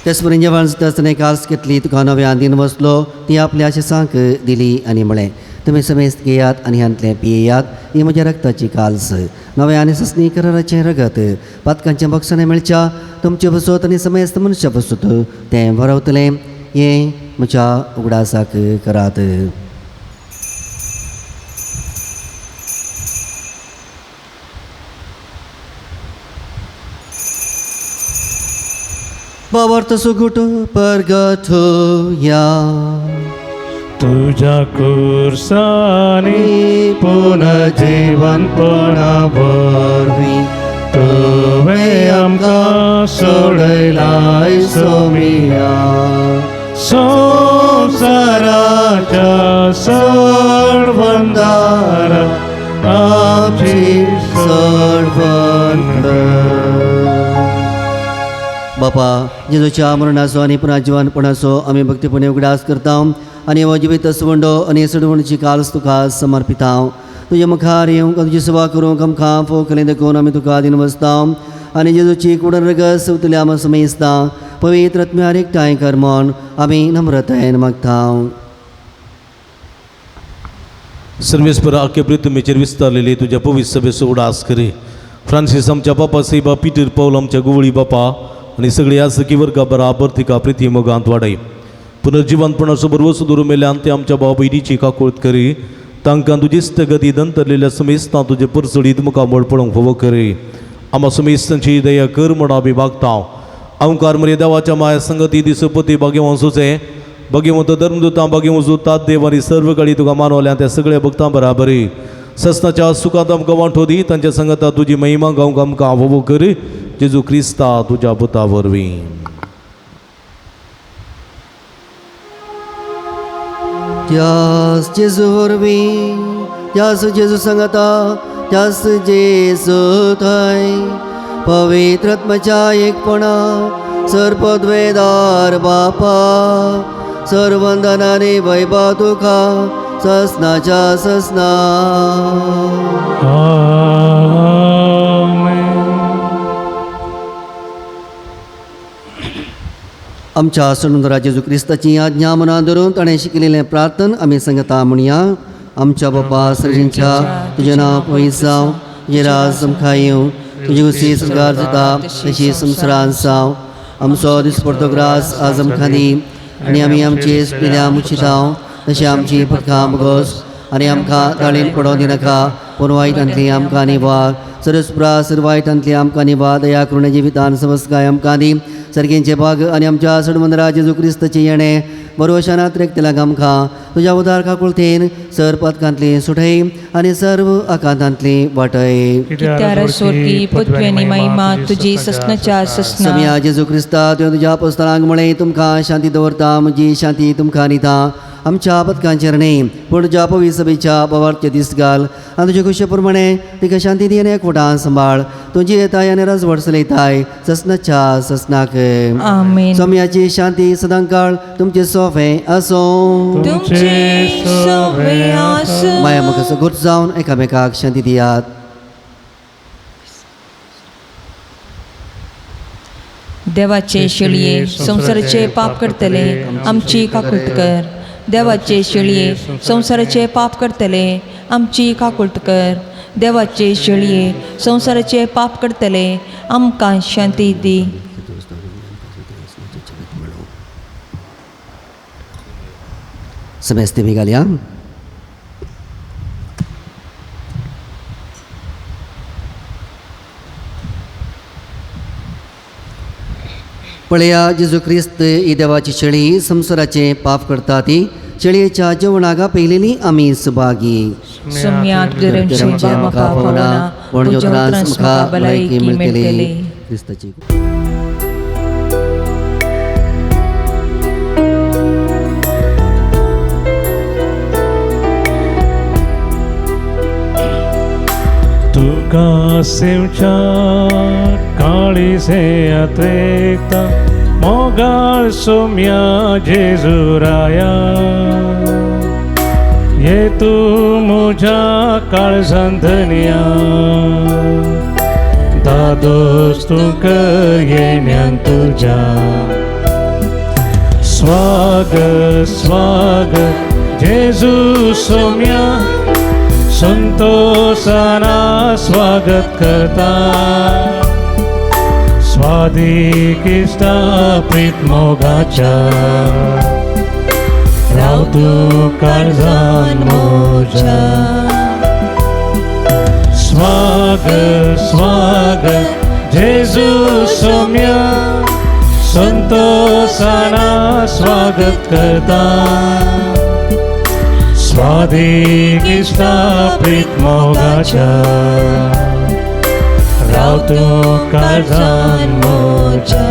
तेच परेन जेवण आसतना काल्स घेतली तुका नव्यान दिन वसलो ती आपल्या आशेसांक दिली आनी म्हळें तुमी समेस्त घेयात आनी ह्यांतलें पियेयात. ही म्हज्या रक्ताची काल्स नव्या आनी ससनी कराराचें रगत. पातकांचें बक्षांनी मेळच्या तुमचे बसत आनी समेस्त मनशा बसत तें भरवतलें. हें म्हज्या उगडासाक करात. बावर्त सुगुट परगठोया. तुझ्या कुर्सानी पुनर्जीवनपणा वरवीं तुवें आमकां सोडयलाय सोमिया. संवसाराच्या सोडवंदार आमची सोडवण. बापा जेजूच्या मरणाचो आनी पुनर्जीवनपणाचो आमी भक्तीपणे उगडास करता आनी हो जिवीत असवंडो आनी सडवणीची काल्स तुका समर्पिता. तुजे मुखार येवंक तुजी सेवा करूंक आमकां फोकलें देखून आमी तुका दिन वसता आनी जेजूची कुडन रगत सवतल्या आमी समेजता. पवित्र आत्म्यार एकठांय कर म्हूण आमी नम्रतायेन मागता. सर्वेस्पर आख्या प्रितमेचेर विस्तारलेली तुझ्या पवित्र सभेचो उडास करी. फ्रांसीस आमच्या बापा सेबा पीटर पौल आमच्या गुवळी बापा आनी सगळ्या सखी वर्गा बराबर तिका प्रिती मोगांत वाडय. पुनर्जीवनपणाचो बरोबर सुदूर मेल्यान ते आमच्या भाव भयणीची काकूळट करी. तांकां तुजी स्थगती दंतरलेल्या समेस्तां तुजे परसडीत मुखार मोड पळोवंक फावो करी. आम्हा समेस्तांची दया कर म्हूण आमी मागता. अवकार मरे देवाच्या माया संगती दिसपती भाग्यवंसूचे भाग्यवंत धर्मदूतां भाग्यवंसूतात देव आनी सर्व काळी तुका मानवल्यान त्या सगळ्या भक्तां बराबरी ससनाच्या सुखांत आमकां वांटो दी. तांच्या संगता तुजी महिमा गावंक आमकां फावो कर. जेजू क्रिस्ता तुज्या पुता वरवीं. त्यास जेजू वरवीं त्यास जेजू सांगता त्यास जेजू थंय पवित्र आत्म्याच्या एकपणा सर्पद्वेदार बापा सर्वंदनाने वैभव तुका ससनाच्या ससना. आमेन. आमच्या सुंदरा जेजू क्रिस्ताची आज्ञा मनात धरून ताणें शिकलेलें प्रार्थन आमी सांगता म्हणया. आमच्या बापा सर्जींच्या तुजें नांव पवित्र जावं, तुजें राज आमकां येवं, तुजी उसी सुगार जाता तशी संवसारांत जावं. आमचो दिसपडटो ग्रास आज आमकां दी आनी आमी आमचे पिल्या मुचितांव तशी आमची पडकां बगोस आनी आमकां ताळीन पडोवं दिनाका, पूण वायटांतली आमकां निवार. सरस्प्रा वायटांतली आमकां निवार. दया करून जिवितान समस्काय आमकां दी. सर्गेंचे भाग आनी आमच्या सडमंदरा जेजू क्रिस्ताचे येणें बरोवशानात रेखतलाक आमकां तुज्या उदार काकुळतेन सर पदकांतली सुटय आनी सर्व आकांतांतली वाटय. कित्यार सोडकी पदव्यानी महिमा तुजी ससनाच्या ससना. समया जेजू क्रिस्ता तुवें तुज्या अपोस्तलांक म्हळें तुमकां शांती दवरता, म्हजी शांती तुमकां दिता. आमच्या पदकांचेर न्ही पूण तुज्या पवित्र सभेच्या बोवारचे दीस घाल आनी तुजे खुशे प्रमाणे तिका शांती दी आनी एकवटान सांबाळ. तुजी येताय आनी राजवट चलयताय ससनाच्या ससनाक. आमेन. सोम्याची शांती सदां काळ तुमचे सोफे आसूं. तुमचे सोबे आसूं. माया मोगाचो घोट जावन एकामेकाक शांती दियात. देवाचे शेळये संसाराचे पाप करतले आमची काकुळट कर. देवाचे शेळये संसाराचे पाप करतले आमची काकुळट कर. देवाचे शेळये संसाराचे पाप करतले आमकां शांती दी. समेस्ते बी घालया. पळया जेजू क्रिस्त ही देवाची शेळी संसाराचे पाप करता ती शेळयेच्या जेवणागा पयलेली आमी सुभागी. सम्याक धरणशे म्हाका पावना पण तुज्या उतरांस उतरांस म्हाका म्हाका भलायकी भलायकी मेळटली. मेळटली. क्रिस्ताची तुका सेवच्या काळीसे अत्रेकता मोगाळ सोम्या जेजुराया. ये तू म्हज्या काळजांतनिया दादोस तुका येण्यान तुज्या. स्वागत स्वागत जेजू सोम्या संतोषाना स्वागत करता. स्वादिकिष्टा प्रीत मोगाच्या राव तू काळजान मोज्या. स्वागत स्वागत जेजू सोम्या संतोषाना स्वागत करता. स्वादिकिष्टा प्रीत मोगाच्या राव तू काळजान मोज्या.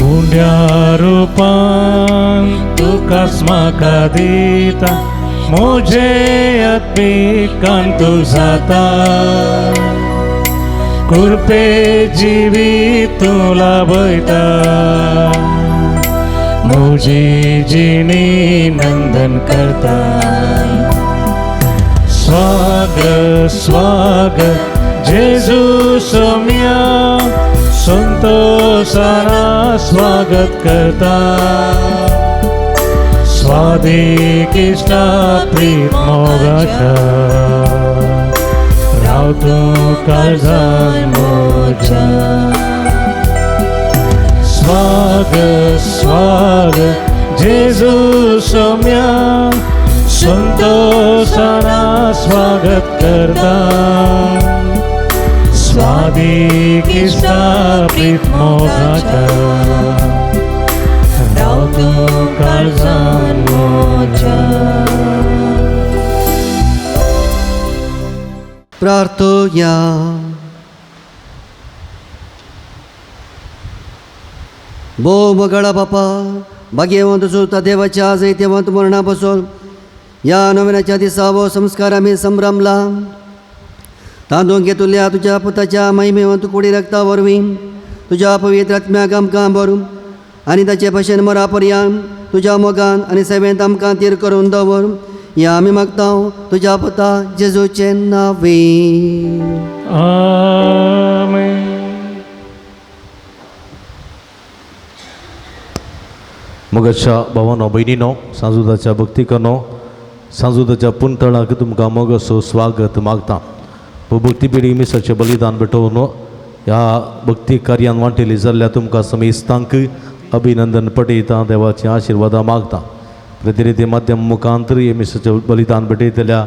उंड्या रूपान तुकाच म्हाका दिता मोजे आत्मिकान तू जाता. कुर्पे जिवी तू लाभयता म्हजी जिणी नंदन करता. स्वागत स्वागत जेजू सोम्या संतोषाना स्वागत करता. स्वादिकिष्टा प्रीत मोगाच्या राव तू काळजान मोज्या. स्वागत स्वागत जेजू सोम्या संतोषाना स्वागत करता. स्वादिकिष्टा प्रीत मोगाच्या राव तू काळजान मोज्या. प्रार्थोया. भोव मगळा बापा भाग्यवंत चुलता देवाच्या जैत्यवंत मरणा बसून या नव्याच्या दिसा वो संस्कार आमी संभ्रमला. तांदूळ घेतुल्या तुज्या पुताच्या महिमेवंत कुडी रक्ता वरवीं तुज्या पवित्र आत्म्याक आमकां भरून आनी ताचे भशेन मरा पर्यंत तुज्या मोगान आनी सेवेंत आमकां तीर करून दवर या आमी मागता तुज्या पुता जेजूचे नांवे. आमेन. मोगाच्या भावानो भयणीनो, सांजुदाच्या भक्तीकनो, सांजुदाच्या पुंतळाक तुमकां मोगाचो स्वागत मागता. भक्ती पिढी मिसाचें बलिदान भेटोवन ह्या भक्ती कार्यान वांटेली जाल्ल्या तुमकां समेस्तांक अभिनंदन पटयता, देवाचें आशिर्वादा मागता. प्रतिरिती माध्यम मुखांतर हे मिसाचें बलिदान भेटयतल्या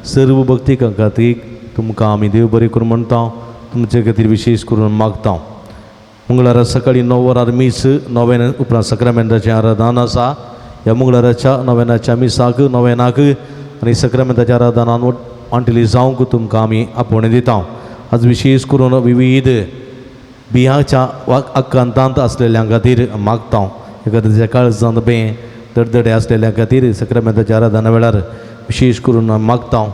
सर्व भक्तिकां खातीर तुमकां आमी देव बरें करूं म्हणटा, तुमचे खातीर विशेश करून मागता. मंगळारा सकाळी 9 वरार मीस, 9 उपरांत सक्रामेंटाचें आराधन आसा. ह्या मंगळाराच्या 9 मिसाक 9 आनी सक्रामेंटाच्या आराधनान वांटेली जावंक तुमकां आमी आपोवणें दिता. आज विशेष करून विविध बियांच्या आकांतांत आसलेल्या खातीर मागता. एखाद्या काळजांत बें दडदडे आसलेल्या खातीर सक्रामेंताच्या आराधना वेळार विशेष करून मागता.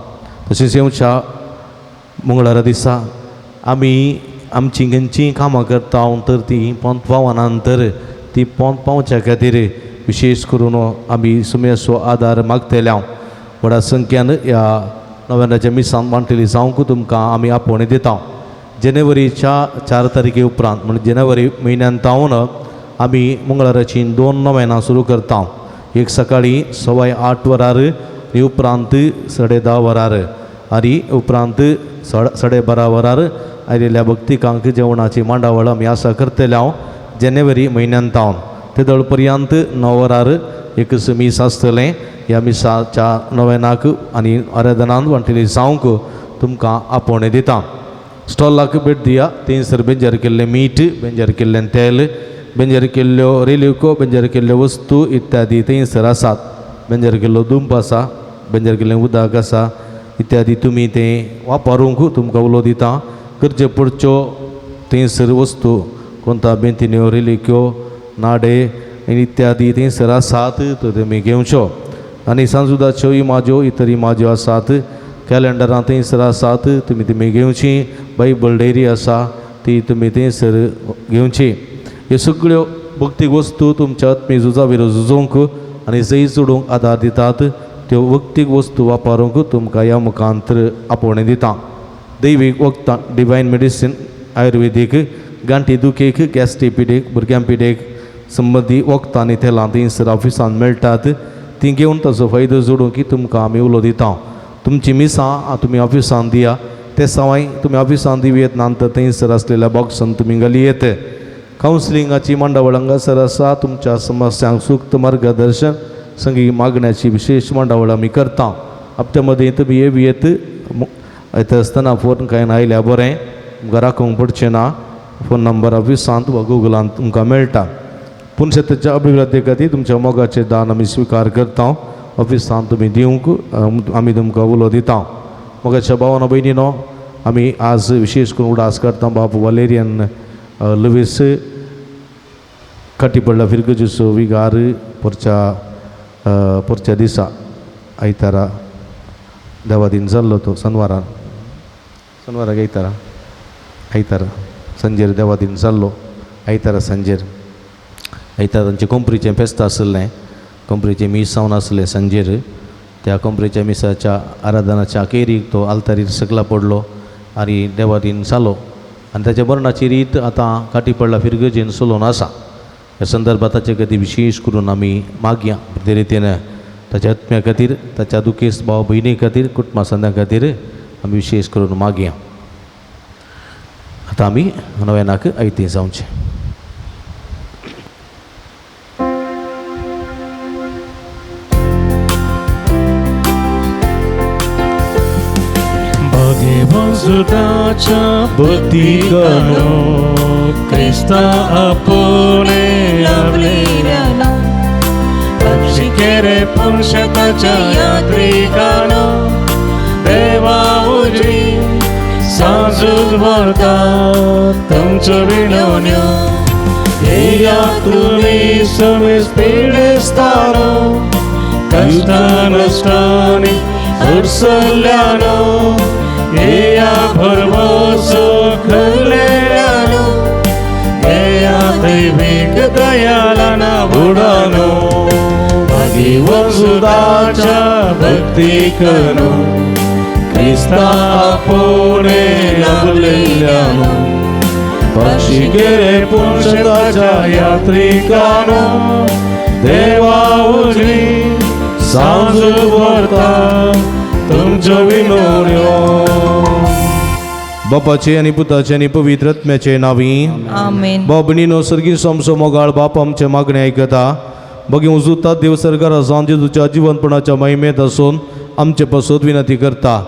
तशेंच येवच्या मंगळारा दिसा आमी आमची खंयचीं कामां करता तर ती पोंत पावनांतर ती पोंत पावच्या खातीर विशेष करून आमी सुमेचो आदार मागतल्या. व्हडा संख्यान ह्या 9 मिसान वांटेली जावंक तुमकां आमी आपोवणें दिता. जानेवारीच्या 4 तारखे उपरांत म्हणजे जानेवारी म्हयन्यान तावन आमी मंगळाराची 2 नोवेनां सुरू करता. एक सकाळी 8:15 वरार आनी उपरांत 10:30 वरार आनी उपरांत 12:30 वरार आयिल्ल्या भक्तिकांक जेवणाची मांडावळ आमी आसा करतल्या जानेवारी म्हयन्यान तावन. ते दळ पर्यंत 9 वरार एक मीस आसतलें. ह्या मिसाच्या नोवेनाक आनी आराधनांत वांटेली जावंक तुमकां आपोवणें दिता. स्टॉलाक भेट दिया. थंयसर बेंजार केल्लें मीठ, बेंजार केल्लें तेल, बेंजार केल्ल्यो रेलिको, बेंजार केल्ल्यो वस्तू इत्यादी थंयसर आसात. बेंजार केल्लो दुंप आसा, बेंजार केल्लें उदक आसा इत्यादी तुमी तें वापरूंक तुमकां उलो दिता. गरजे पडच्यो थंयसर वस्तू कोणता बेंतिन्यो, रेलिक्यो, नाडे इत्यादी थंयसर आसात त्यो तुमी घेवच्यो. आनी सांजुदाच्यो इमाज्यो इतर इमाज्यो आसात. कॅलेंडरां थंयसर आसात, तुमी घेवची. बायबल डेरी आसा ती तुमी थंयसर घेवची. ह्यो सगळ्यो भक्तीक वस्तू तुमच्या आत्मीय झुजा विरो झुजोवंक आनी जैत जोडूंक आदार दितात. त्यो भक्तीक वस्तू वापरूंक तुमकां ह्या मुखांतर आपोवणें दिता. दैवीक वखदां, डिवायन मेडिसीन, आयुर्वेदीक, गांठी दुखेक, गॅस्ट्रीक पिडेक, भुरग्यां पिडेक संबंदी वखदां आनी तेलां थंयसर ऑफिसान मेळटात. ती घेवन ताचो फायदो जोडूंक तुमकां आमी उलो दिता. तुमची मिसां तुमी ऑफिसान दिया. ते सवाय तुमी ऑफिसान दिवयेत नंतर थंयसर आसलेल्या बॉक्सान तुमी घालयेत. कावन्सिलिंगाची मांडावळ हांगासर आसा. तुमच्या समस्यांक सूक्त मार्गदर्शन संगी मागण्याची विशेष मांडावळ आमी करता. हप्त्या मदीं तुमी येवयेत. येता आसतना फोन कांय आयल्या बरें, तुमकां राखूंक पडचें ना. फोन नंबर ऑफिसांत वा गुगलांत तुमकां मेळटा. पुनशतेच्या अभिवृद्धी खातीर तुमच्या मोगाचें दान आमी स्विकार करता. ऑफिसांत तुमी दिवंक आमी तुमकां उलो दिता. मोगाच्या भावानो भयणीनो, आमी आज विशेष करून उडास करता बाब वलेरियन लुईस काटीपडला फिरगजूचो विगार पोरच्या दिसा आयतारा देवा दिन जाल्लो तो शनिवाराक आयतारा संजेर देवा दिन जाल्लो. आयतारा संजेर आयतारा तांचें कोंपरीचें फेस्त आसलें. कोंपरीचें मीस जावन आसलें संजेर. त्या कोंपरीच्या मिसाच्या आराधनाच्या अखेरीक तो आल्तारीर सकला पडलो आनी देवा दिन जालो. आनी ताच्या मरणाची रीत आतां काटीपडला फिरगजेन चलोवन आसा. ह्या संदर्भात ताचे खातीर विशेष करून आमी मागया. ते रितीन ताच्या आत्म्या खातीर, ताच्या दुखेस्त भाव भयणी खातीर, कुटुंबासंद्या खातीर आमी विशेष करून मागया. आतां आमी नोवेनाक आयतें जावचें. Zudacia botigano Krista apone avlirano Apsikere punshatacia yadrigano Deva ujri sazuz varta tamcho vinonyo Eya tumi sumis pidestano Kashta nastani ursalyano Eya भरवसो खलेल्यानो एया दैविक दयालाना बुडानो जीवन सुदाच्या भक्ती करू क्रिस्ता आपुणे लभलेल्यानो पक्षी गेले पुरुषाच्या यात्रिकानो देवा उजवी सांज भरता तुमच्या विनोड्यो बापाचे आणि पुताचे आणि पवित्र आत्म्याचे नावी आमेन. बाबणीनो सर्गी समसो मोगाळ बाप आमचे मागणे ऐकता बघी उजुता देव सरकारा सांजे तुझ्या जीवनपणाच्या महिमेत असून आमचे पसोत विनंती करता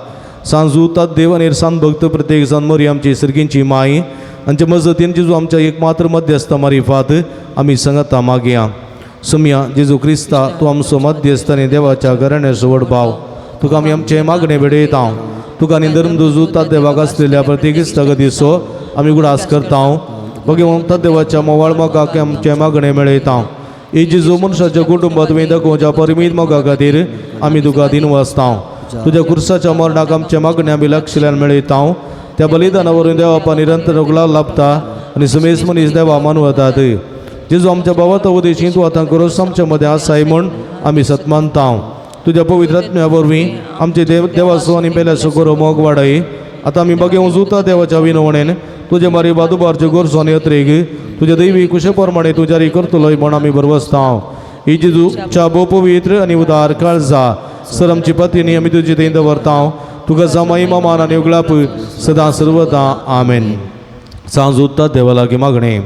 सांजुतात देव निर्सान भक्त प्रत्येक जन्मरी आमची सर्गींची माई आमच्या मजतीन जेजू आमच्या एकमात्र मध्यस्थ मारिफात आम्ही संगता मागया सुमिया जेजू क्रिस्ता तू आमचो मध्यस्थ आणि देवाच्या घराण्याचो वडभाव तुका आमी आमचे मागणे वेडयता तुका आनी धर्म दुजुतात देवाक आसलेल्या प्रत्येक स्थगतीचो आमी उगडास करता बघे म्हणतात देवाच्या मोवाळ मोगाक आमचे मागणे मेळयता ही जेजू मनशाच्या कुटुंबात तुवें दाखोवच्या परमीत मोगा खातीर आमी तुका दिन वाचता तुझ्या कुर्साच्या मरणाक आमच्या मागण्या आमी लक्षल्यान मेळयता त्या बलिदानावरून देवापा निरंतर उगला लाभता आनी समेस मनीस देवा मानवतात जेजू आमच्या भावात उदेशी तूं आतां करोस आमच्या मदें आसाय म्हूण आमी सतमानता तुझ्या पवित्र आत्म्या वरवीं आमचे देवाचो आनी पेल्याचो करो मोग वाडय आतां आमी बगे उजुता देवाच्या विनवणेन तुजे मारी बादुबारच्यो गोरसो आनी यत्रेक तुज्या दैवी कुशे प्रमाणे तूं जारी करतलोय म्हण आमी बरवसता ही जेजूच्या भोव पवित्र आनी उदार काळजा सर आमची पत्नी आमी तुजे थंय दवरता तुका जमाई मान आनी उगलाप सदां सर्वदा आमेन. सांज उठतात देवा लागीं मागणें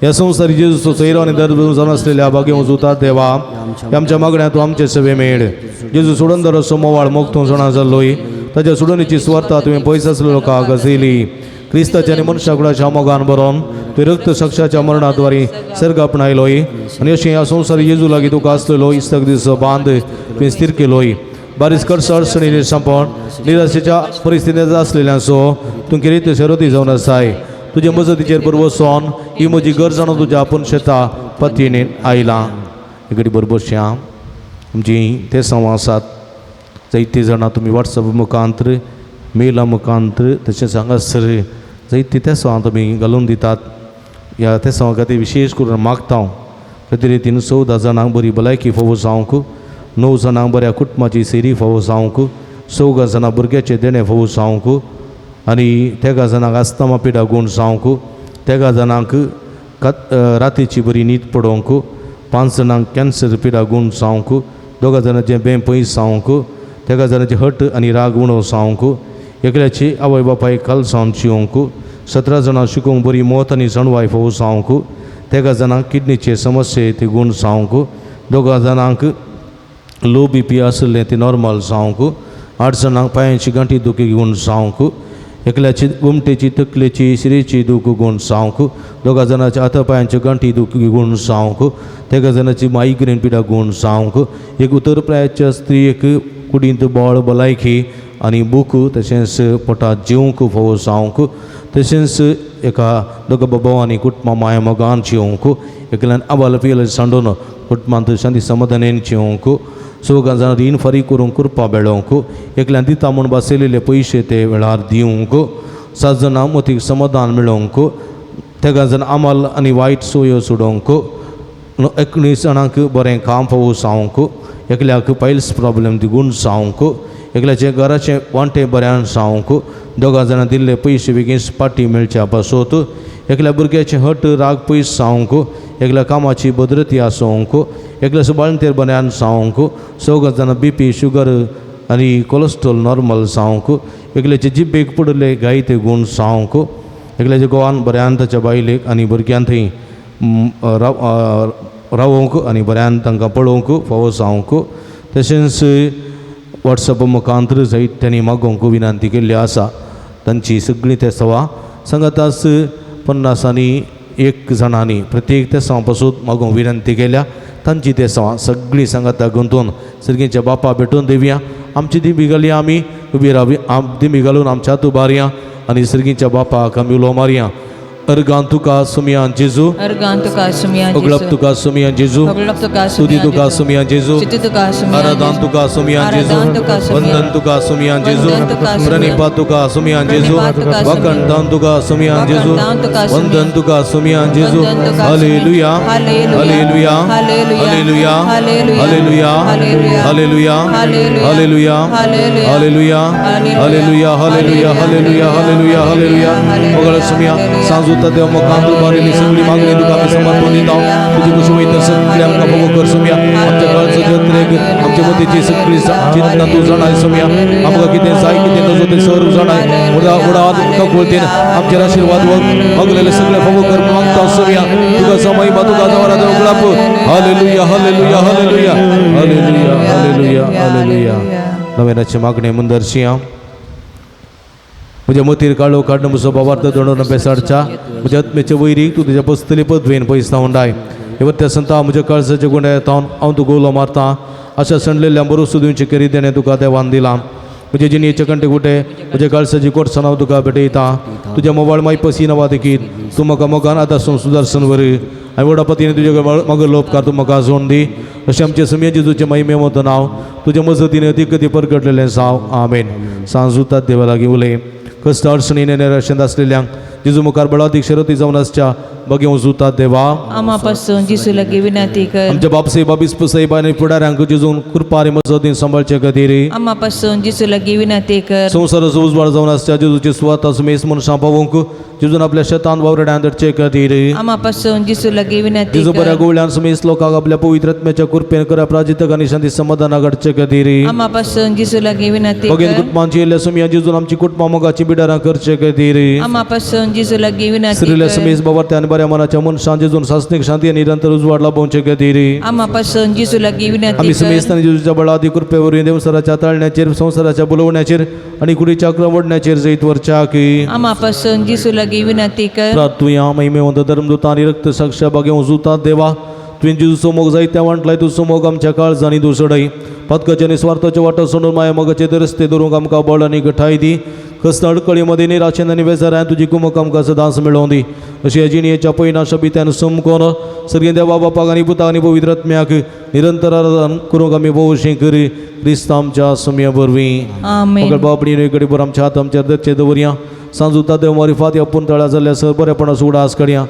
ह्या संवसारी जेजूचो सैरो आनी दर्द जावन आसलेल्या बागे उजुतात देवा आमच्या मागण्या तूं आमचे सेवे मेळ जेजू सोडून दर मोवाळ मोग तूं जाणा जाल्लोय ताच्या सोडणीची स्वार्था तुवें पयस आसले लोकांक गजयली क्रिस्ताच्या आनी मनशाकुळाच्या मोगान बरोवन तुवें रक्त साक्षाच्या मरणाद्वारे सर्ग आपणायलोय आनी अशें ह्या संवसारी जेजू लागीं तुका आसलेलो इस्तक दीस बांद तुवें स्थिर केलोय बारीक कडसड अडचणी निर्संपण निराशेच्या परिस्थितींत आसलेल्यांचो तूं कितें शेरोती जावन आसाय तुज्या मजतीचेर बरोवसोन ही म्हजी गरज जाणून तुज्या आपूण शेतां पत्नीन आयलां एक बरोबरशा आमची ते संवासात जायती जाणां तुमी वॉट्सॅप मुखांतर मेला मुखांतर तशेंच हांगासर जायती ते संवाद तुमी घालून दितात ह्या ते संवा खातीर विशेश करून मागता ते रितीन 14 जाणांक बरी भलायकी फावो जावंक 9 जाणांक बऱ्या कुटुंबाची सेरी फावो जावंक 14 जाणां भुरग्याचे देणे फावो जावंक आनी तेगा जाणांक आस्तमा पिडा गूण जावंक तेगा जाणांक रातीची बरी न्हीद पडोवंक 5 जाणांक कॅन्सर पिडा गूण जावंक 2 जाणांचे बें पयस जावंक तेगा जाणांचे हट आनी राग उणो जावंक एकल्याची आवय बापाय काल जावन जिवंक 17 जाणां शिकोवंक बरी मौत आनी जणवाय फावो जावंक तेगा जाणांक किडनीचे समस्ये ते गूण जावंक 2 जाणांक लो BP आसलें ते नॉर्मल जावंक 8 जाणांक पांयांची गांठी दुखी गूण जावंक एकल्याची गुमटेची तकलेची शिरेची दूख गूण जावंक 2 जाणांच्या हातापांयांच्या गांठी दुखी गूण जावंक तेगा जाणांची मायग्रेन पिडा गूण जावंक एक उतर प्रायाच्या स्त्रीक कुडींत बळ भलायकी आनी भूक तशेंच पोटात जेवंक फावो जावंक तशेंच एका 2 बाबांनी कुटुंबा माया मोगान जिवंक एकल्यान आबाल पियेल सांडून कुटुंबांत शांती समाधानान जिवंक 6 जाणां रीण फारीक करून करपा बेळोवंक एकल्यान दिता म्हूण बसयलेले पयशे ते वेळार दिवंक 7 जाणां मतीक समाधान मेळोवंक तेगा जाणां आमाल आनी वायट सोयो सोडोवंक 19 जाणांक बरें काम फावो जावंक एकल्याक पायल्स प्रॉब्लेम दिगून जावंक एकल्याचे घराचे वांटे बऱ्यान जावंक 2 जाणां दिल्ले पयशे बेगीन पाटी मेळच्या पासत एकल्या भुरग्याचे हट राग पयस जावंक एकल्या कामाची भद्रती आसोवंक एकल्या सुबाळंतेर बऱ्यान जावंक 6 जाणां BP शुगर आनी कोलेस्ट्रॉल नॉर्मल जावंक एकल्याचे जिबेक पडले गायते गूण जावंक एकल्याचे गोवान बऱ्यान ताच्या बायलेक आनी भुरग्यां थंय रावोवंक आनी बऱ्यान तांकां पळोवंक फावो जावंक तशेंच वॉट्सॅप मुखांतर जायत्यांनी मागोवंक विनंती केल्ली आसा तांची सगळीं ते सवा सांगाताच 50 आनी 1 जाणांनी प्रत्येक ते सवा पासून मागोवंक विनंती केल्या तांची ते सवा सगळीं सांगाता गुंतून सर्गीच्या बापा भेटून देवया आमची दिमी घालया आमी उबी रावया दिमी घालून आमच्या हात उबारया आनी सर्गीच्या बापाक आमी उलो मारया अर्गां तुका सुमियान जेजू Argan tuka sumia Oglap Jesu. tuka sumiyan Jesu Oglap tuka Studi sumia tuka Jesu. sumiyan Jesu Siti tuka sumia Aradan Jesu. tuka sumiyan Jesu Aradan tuka sumia. Vandan tuka sumiyan Jesu Vandan tuka sumia. Pranipat tuka sumiyan Jesu Pranipat tuka sumia. Vakantan tuka sumiyan Jesu Vakantan tuka sumia. Vandan tuka sumiyan Jesu Vandan tuka sumia. Hallelujah Hallelujah. Hallelujah Hallelujah. Hallelujah Hallelujah. Hallelujah Hallelujah Hallelujah. Hallelujah Hallelujah Hallelujah Hallelujah Hallelujah Hallelujah Ogal sumiya sanzuta dev makandu barili sugli मागणी तुका आम्ही समर्पण देतो तुझी कुशुमी तर सगळे आमका बघू कर सुमिया आमच्या काळचं जत्रेक आमच्या मतीची सगळी चिंता तू जाणाय सुमिया आमका किती जाय किती नजो ते सर्व जाणाय उडा उडा तुका बोलतेन आमचे आशीर्वाद मागलेले सगळे बघू कर मागता सुमिया तुका समय मा तुका जवरा देव गुलाप hallelujah hallelujah hallelujah hallelujah hallelujah hallelujah नवेनाची मागणी मुंदरशिया म्हज्या मतीर काळो काडून म्हजो बाबार्थ दोडोन बेसाडच्या म्हज्या आत्मेचे वैरीक तूं तुज्या पस्तली पदवेन पयसता उंडाय हे त्या संता म्हज्या काळजाच्या गुंड्या येता हांव तूं गोलो मारता अशा सणलेल्या बरो सुदूंची करी देणे तुका देवान दिला म्हजे जिणेचे कंटे गुटे म्हज्या काळजाची कोर्सन हांव तुका भेटयता तुज्या मोबायल माय पसी नवा देखीत तूं म्हाका मोगान आदासून सुदर्शन वर हांवें व्हडा पतीन तुजे मगर लोपकार तूं म्हाका जोड दी अशें आमचे समिया जेजूचे महिमे वता नांव तुज्या मजतीन अती कधी परगटलेलें जाव आमेन सांजुतात देवा लागीं उलय कष्ट अडचणीने निराशेंत आसलेल्यांक जेजू मुखार बळादीक शरती जावन आसच्या बगे उजूतात देवा आमापासून जिसू लगी विनंती कर. आमच्या बापसे बाबीस साहेब आनी फुडाऱ्यांक जेजून कृपा मजतीन सांबाळचे खातीर आमापासून जिसू लगी विनंती कर. संवसाराचो उजवाड जावन आसच्या जेजूची सुवात सुमेस मनशां पावोवंक जेजून आपल्या शेतान वावरड्यान धरचे खातीर आमापासून जिसू लगी विनंती जेजू बऱ्या कर. गोवळ्यान सुमेस लोकांक आपल्या पवित्र आत्म्याच्या कृपेन करा प्राजितक आनी शांती समाधान घडचे खातीर आमापासून जिसू लगी विनंती बगेन कर. कुटुंबांची येयल्या सुमिया जेजून आमची कुटुंबां मोगाची बिडारां करचे खातीर आमापासून जिसू लगी विनंती श्रील्या कर. समेस बाबार्थ आनी बऱ्या मनाच्या मनशां जेजून सासणीक शांती आनी निरंतर उजवाड लाभोवचे खातीर आमापासून जिसू लगी विनंती आमी कर. समेस्तान जेजूच्या बळादी कृपेवरून देवसराच्या ताळण्याचेर संवसाराच्या बुलवण्याचेर आनी कुडीच्या क्रमवडण्याचेर जैत वरच्या की आमापासून जिसू लगी विनंती कर. प्रार्थुया महिमेवंत धर्मदूता आनी रक्त साक्षा बागे उजूतात देवा तुवें जेजूचो मोग जायत्या वांटलाय तुजो मोग आमच्या काळजांनी दुसडय पदकाचे आनी स्वार्थाचे वाटो सोडून माया मोगाचे रस्ते धरूंक आमकां बळ आनी घटाय दी कस्त अडकळी मदीं निराशेन आनी बेजारान तुजी कुमक आमकां सदांच मेळोवन दी अशी जिणेच्या पयनाशा बित्यान समकोन सर्गे देवा बापाक आनी पुताक आनी पवित्र आत्म्याक निरंतर आराधन करूंक आमी भोवशें करी क्रिस्त आमच्या सुमया वरवीं आमेन. बापणी कडेन बर आमच्या हात आमच्या दरचे दवरया सांजुता देव मारिफात अपून तळ्या जाल्ल्या सर बरेपणा उडास काडया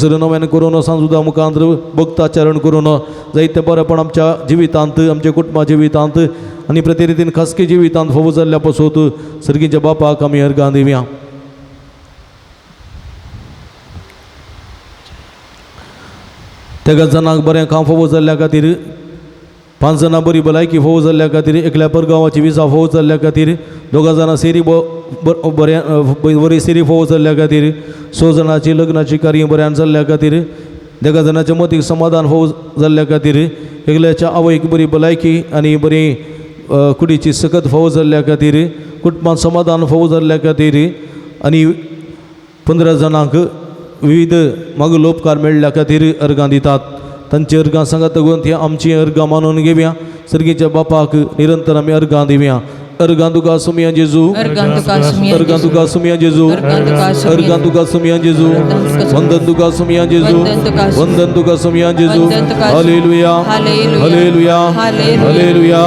सर नव्यान करून सांजुता मुखांत भक्ताचरण करून जायते बरेपण आमच्या जिवितांत आमच्या कुटुंबा जिवितांत आनी प्रती रितीन खासगी जिवितांत फोव जाल्ल्या पासून सर्गीच्या बापाक आमी अर्गां दिवया त्या जाणांक बरें काम फोव जाल्ल्या खातीर 5 जाणां बरी भलायकी फोव जाल्ल्या खातीर एकल्या परगांवाची विजा फोव जाल्ल्या खातीर 2 जाणां सेरी बरी सेरी फोव जाल्ल्या खातीर 6 जाणांची लग्नाची कार्य बऱ्यान जाल्ल्या खातीर 2 जाणांच्या मतीक समाधान फोव जाल्ल्या खातीर एकल्याच्या आवयक बरी भलायकी आनी बरी कुडीची सकत फोव जाल्ल्या खातीर कुटुंबांत समाधान फोव जाल्ल्या खातीर आनी 15 जाणांक विविध मागलोपकार मेळ्ळ्या खातीर अर्गां दितात तांची अर्गां सांगात ती आमची अर्गां मानून घेवया सर्गीच्या बापाक निरंतर आमी अर्गां दिवया अर्गां तुका सुमिया जेजू अर्गां तुका सुमिया अर्गां तुका सुमिया जेजू अर्गां तुका सुमिया जेजू वंदन तुका सुमिया जेजू वंदन तुका सुमिया जेजू hallelujah hallelujah hallelujah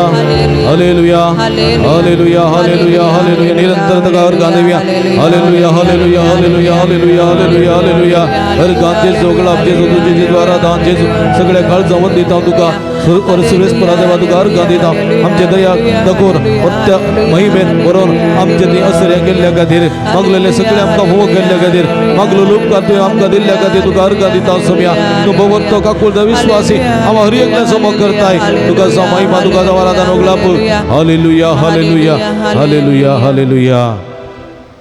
hallelujah hallelujah hallelujah hallelujah निरंतर तुका अर्गां दिवया hallelujah hallelujah hallelujah hallelujah hallelujah hallelujah अर्गां जेजू गळाप जेजू तुजे द्वारा दान जेजू सगळे काळ जमत दिता तुका सुरेश परादेवा तुका अर्गां दिता आमचे दया दकोर त्या महिमेन बरोवन आमचे ती असऱ्या केल्ल्या खातीर मागलेले सगळे आमकां फोव केल्ल्या खातीर मागलो लोपकार तुवें आमकां दिल्ल्या खातीर तुका अर्गां दिता सोम्या तूं भगवंतो काकुळदा विश्वासी हांव हर एकल्याचो मोग करताय तुका महिमा तुका आराधन ओगलाप हालेलुया हालेलुया हालेलुया हालेलुया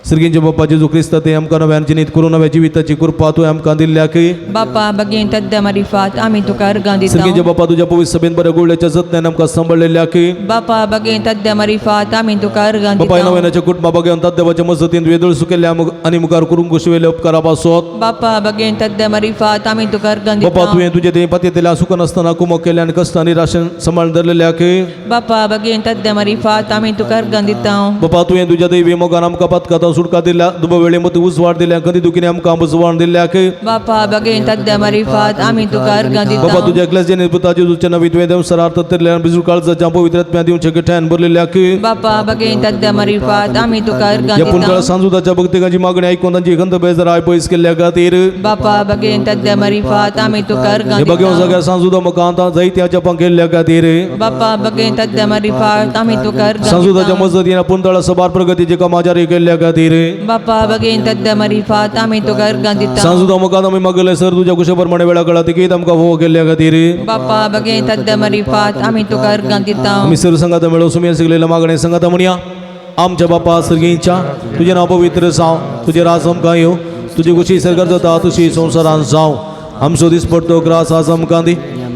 सर्गींचे बाप्पा जेजू क्रिस्त ते आमकां नव्यान जिनीत करून नव्या जिविताची कृपा तुवें आमकां दिल्ल्या की बापा बगेन तद्दा मारिफात आमी तुका अर्गां सर्गींचे दिता. बाप्पा तुज्या पवित्र सभेन बऱ्या गोवळ्याच्या जतनान आमकां सांबाळलेल्या की बापा बगेन तद्दा मारिफात आमी तुका अर्गां बापाय दिता. नव्यानाच्या कुटुंबा बघेन देवाच्या मजतीन वेदळ सुकेल्ल्या आनी मुखार करूंक घुसवेले उपकारा पासत बापा बगेन तद्दा मारिफात आमी तुका अर्गां बापा दिता. तुवें तुजे ते पातयेतल्या सुख नासतना कुमक केल्या आनी कश्टांनी राशन सांबाळून धरलेल्या की बापा बगेन तद्दा मारिफात आमी तुका अर्गां दिता. बापा तुवें तुज्या दैवी मोगान आमकां पातकाता सुटका दिल्या दुब वेळे मत उजवाड दिल्या कधी दुखीने आमकां बुजवाण दिल्याक बापा बगेन तद्या मारिफात आमी तुका अर्गां बाबा दिता तुझ्या एकल्याचे निर्भुता जेजूच्या नवीन सरार्थ तिरल्या बिजू काळजाच्या पवित्र आत्म्या दिवचे गठ्यान भरलेल्याक बापा बगेन तद्या मारिफात आमी तुका अर्गां या पुनकाळ दिता सांजुदाच्या भक्तिकांची मागणी ऐकून तांची खंत बेजार पयस केल्ल्या खातीर बापा बगेन तद्या मारिफात आमी तुका अर्गां हे बघेन दिता सगळ्या सांजुदा मकांता जायत्या जपां केल्ल्या खातीर बापा बगेन तद्या मारिफात आमी तुका अर्गां सांजुदाच्या दिता मजतीन पुनतळ सभार प्रगतीचे कामां जारी केल्ल्या खातीर बापा बगेन तद्या मारिफात आमी तुका अर्गां दिता सांजुदा मकान आमी मागले सर तुझ्या कुशप्रमाणे वेळा कळा तिकीत आमकां फोव केल्ल्या खातीर बापा बगेन तद्या मारिफात आमी तुका अर्गां दिता आमी सर संगात मेळो सुमेर सिगलेल्या मागणे संगात म्हणया आमच्या बापा सर्गींच्या तुझे नांव पवित्र जावं तुझे राज आमकां येवं तुझी कुशी सरकार जाता तशी संवसारांत जावं आमचो दीस पडतो ग्रास आज आमकां दी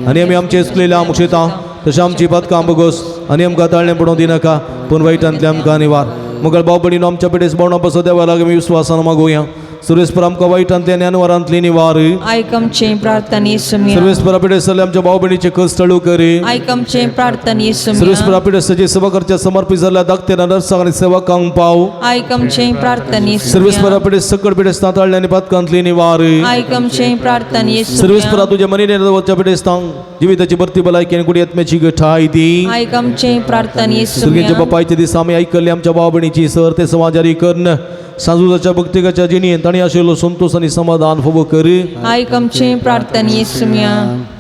आनी आमी आमचे चुकलेल्या मुक्षिता तशें आमची पदकां बगोस आनी आमकां ताळणें पडोवं दिनाका पूण वायटांतल्यान आमकां निवार मुगल भाव भयणीनो आमच्या पेटेस भावना बसो देवा लागीं आमी विस्वासान मागोवया सर्वेस्पर आमकां वायटांतल्यान अनवरांतली निवार आयकमचे प्रार्थना येसुमिया सर्वेस्परा पेटेस जाल्यार आमच्या भाव भयणीचे कस टळू कर आयकमचे प्रार्थना येसुमिया सर्वेस्परा पेटेसाचे सेवा करच्या समर्पित जाल्ल्या धाकट्या नर्सांक आनी सेवकांक पाव आयकमचे प्रार्थना येसुमिया सर्वेस्परा पेटेस सकट पेटेस तांतळ्या आनी पदकांतली निवार आयकमचे प्रार्थना सर्वेस्परा येसुमिया तुझ्या मनीने वचच्या पेटेस तांक जिविताची भरती भलायकी आनी कुडी आत्म्याची गठाय दी आयकमचे प्रार्थना सगळ्यांच्या येसुमिया बापायचे दीस आमी आयकल्ले आमच्या भाव भयणीची सर ते समाजारी कर्ण सांजुदाच्या भक्तिकाच्या जिणेंत ताणी आशिल्लो संतोष आनी समाधान फोव कर आयकमचे प्रार्थना येसुमिया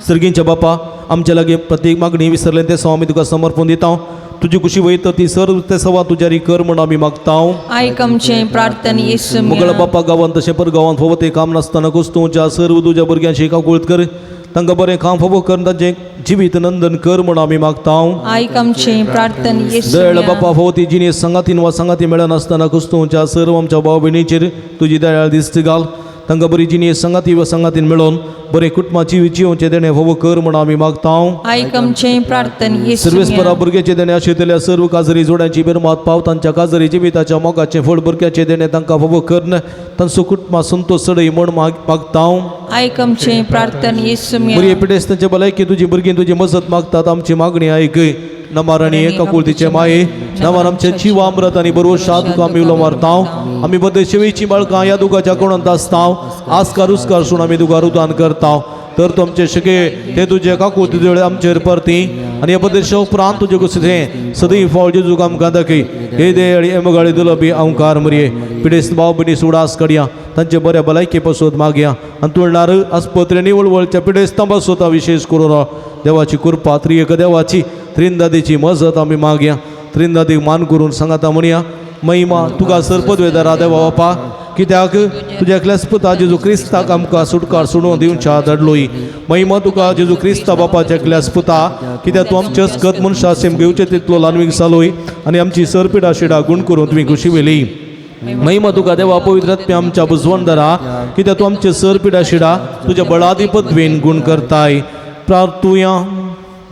सर्गींच्या बापा आमच्या लागीं प्रत्येक मागणी विसरले ते सवा आमी तुका समर्पण दिता तुजी खुशी वयता ती सर ते सवा तुज्यारी कर म्हण आमी मागता आयकमचे प्रार्थना मुगळ येसुमिया बापा गांवांत तशें पर गांवांत फोव ते काम नासतना कुस्तूच्या सर्व तुज्या भुरग्यांक शिका कुळत कर तांकां बरें काम फोव कर तांचें जिवीत नंदन कर म्हण आमी मागता आयकमचे प्रार्थना दयाळ येसुमिया बापा फोव ती जिणे संगातीन वा संगाती मेळना आसतना कुस्तूच्या सर्व आमच्या भाव भयणीचेर तुजी दयाळ दिश्ट घाल तांकां बरी जिणे संगाती वा संगातीन मेळोन बरे कुटुंबाची जिवोवचे देणे फोव कर म्हण आमी मागता आयकमचे प्रार्थना सर्वेस्परा येसुमिया भुरग्याचे देणे आशिल्ल्या सर्व काजरी जोड्यांची बेरमात पाव तांच्या काजरी जिविताच्या मोगाचे फळ भुरग्याचे देणे तांकां फोव करन तांचो कुटुंबा संतोष सडय म्हण मागता आयकमचे प्रार्थना बरी येसुमिया पिडेस तांचे भलायकी तुजी भुरगीं तुजी मजत मागतात आमची मागणी आयक नमार आनी एका कुळतीचे माये नमार आमचे जीव अमृत आनी बरो शाद तुका आमी उलो मारताव आमी बद्दल शेवेची बाळकां ह्या दुखाच्या कोणांत आसताव आस्कार उस्कार सुण आमी तुका रुदान करताव तर तुमचे शके ते तुजे काकू तुजे आमचेर परती आनी हे बद्दल उपरांत तुजे कुसथे सदी फावळ जेजूक आमकां दाखय हे दे आनी एमगाळी दुलबी अवकार मरये पिडेस भाव भयणी सुडास काडया तांचे बऱ्या भलायकी पासत मागया आनी तुळणार आस्पत्रे निवळवळच्या पिडेस तांबासोता विशेष करून देवाची कृपा त्रियेक देवाची त्रिंदादीची मजत आमी मागया त्रिंदादीक मान करून सांगाता म्हणया महिमा तुका सरपदवेदारा देवा बापा कित्याक तुज्या एकल्याच पुता जेजू क्रिस्ताक आमकां सुटकार सोडून दिवच्या धाडलोय महिमा तुका जेजू क्रिस्ता बापाच्या एकल्याच पुता कित्याक तूं आमचे अस्कत मनशा सेम घेवचे तितलो लानवीक जालोय आनी आमची सरपिडा शिडा गुण करून तुमी खुशी वेली महिमा तुका देवा पवित्र आत्म्या आमच्या बुजवणदारा कित्याक तूं आमचे सरपिडा शिडा तुज्या बळाधिपत्वेन गुण करताय प्रार्थुया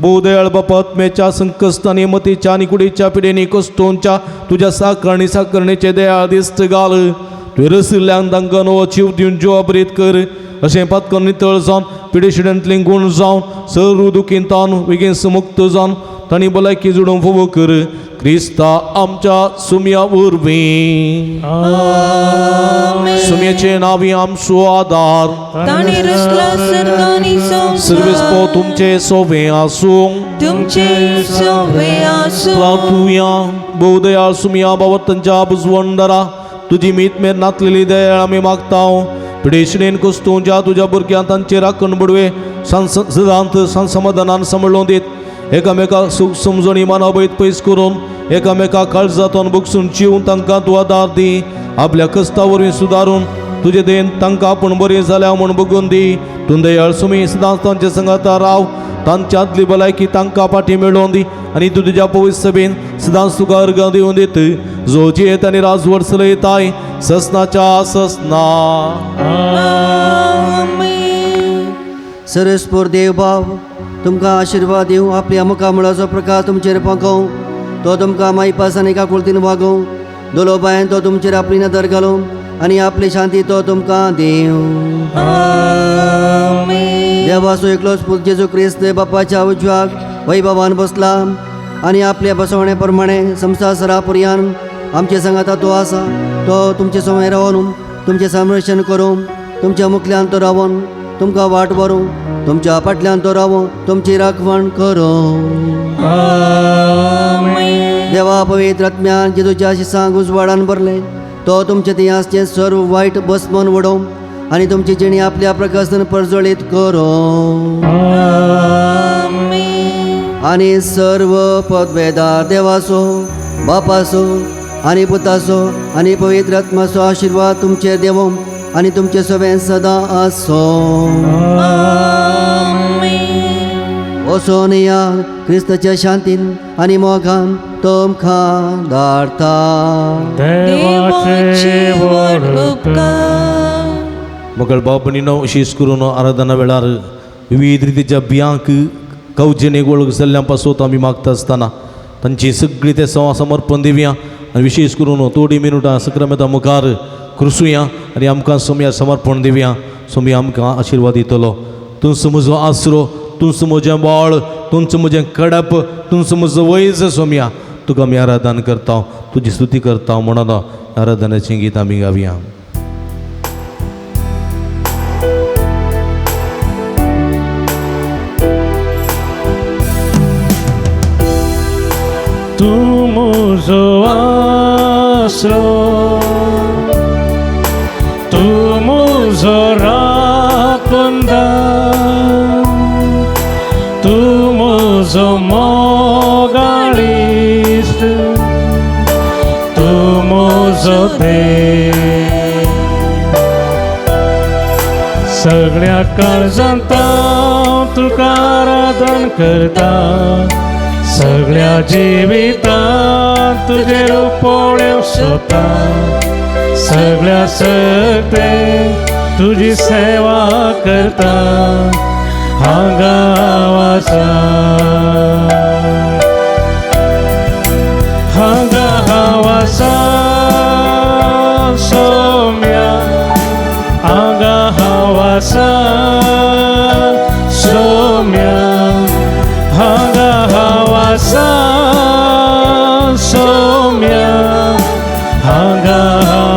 बोदयाळ बापात्म्याच्या संकस्तानी मतीच्या आणि कुडीच्या पिढेनी कस्तोंच्या तुझ्या साकरणी साकरणीचे दयाळ दिश्ट घाल तुवें रसिल्ल्यांक तांकां नवो जीव दिवन जवाबरीत कर अशें पातकन नितळ जावन पिढे शिड्यांतले गुण जावन सर्व दुखींतान बेगीन मुक्त जावन तांणी भलायकी जोडून फोव कर क्रिस्ता आमच्या सुम्या वरवीं सुम्याचे नावी आमचो आदार ताणे रचला सर्गांनी संसार सर्वेस्पो तुमचे सोवे आसूं तुमचे सोवे आसूं प्रार्थुया बोदयाळ सुमिया बाबतंच्या बुजवणदारा तुजी मीत मेर नातलेली दयाळ आमी मागताव पिडेशणेन कुस्तूंच्या तुज्या भुरग्यांक तांचे राखण बडवे सदांत समाधानान सांबाळून दीत एकामेकाक सुख समजणी मानावयत पयस करून एकामेकाक काळजातून बुकसून चिवून तांकां तूं आदार दी आपल्या कस्ता वरवीं सुदारून तुजे देन तांकां आपूण बरी जाल्या म्हूण बगून दी तूं दयाळ सुमी सदांच तांचे संगाता राव तांच्या आदली भलायकी तांकां फाटीं मेळोवन दी आनी तूं तुज्या पवित्र सभेन सदांच तुका अर्गां दिवन दीत जो जियेत आनी राजवट चलयताय ससनाच्या ससना सरस्पोर देव भाव तुमकां आशिर्वाद दिवं आपल्या मुखा मुळाचो प्रकाश तुमचेर पाकोव तो तुमकां माई पासान एका कुळतीन वागोव दोलो बायन तो तुमचेर आपली नदर घालूं आनी आपली शांती तो तुमकां दिव देवाचो एकलोच पूत जेजू क्रिस्त बापाच्या उजवाक वैभवान बसला आनी आपल्या बसवणे प्रमाणे संसासरा पर्यान आमचे सांगाता तो आसा तो तुमचे समोर रावन तुमचे संरक्षण करूं, तुमच्या मुखल्यान तो रावन तुमकां वाट व्हरूं, तुमच्या फाटल्यान तो रावूं तुमची राखवण करूं. देवा पवित्र आत्म्यान जेजूच्या शिसांक उजवाडान भरले, तो तुमचे तियासचे सर्व वायट बसमन वडोवं आनी तुमची जिणी आपल्या प्रकाशन प्रज्वलीत करूं. आनी सर्व पदवेदार देवाचो, बापाचो आनी पुताचो आनी पवित्र आत्माचो आशिर्वाद तुमचेर देवो आनी तुमचे सगळे सदां आसो. वचून या क्रिस्ताच्या शांतीन आनी मोगान तुमकां धाडटा. देवाचे व्हड उपकार. मगळ बापणीनो शीस करून आराधना वेळार विविध रितीच्या बियांक कवजेनेक वळख जाल्ल्या पासून आमी मागता आसतना तांची सगळी ते समर्पण दिवया आनी विशेष करून थोडी मिनटां सक्रामेता मुखार कृसुया आनी आमकां सोम्या समर्पण दिवया. सोमी आमकां आशिर्वाद दितलो. तुमचो म्हजो आसरो, तुमचो म्हजें बळ, तुमचो म्हजें कडप, तुमचो म्हजो वैज सोम्या तुका आमी आराधन करता, तुजी स्तुती करता म्हणून आराधनाचें गीत आमी गावया. तू म्हजो आसरो, तू म्हजो राखणदार, तू म्हजो मोगाळीस, तू म्हजो देव. सगळ्या काळजांत हांव तुका आराधन करता, सगळ्या जिवितांत तुजे रुपोळ्यो सोदता, सगळ्या सकते तुजी सेवा करता. हांगा वासा, हांगा वासा सोम्या, हांगा वासा सोम्या, हांगा वासा सोम्या, हांगा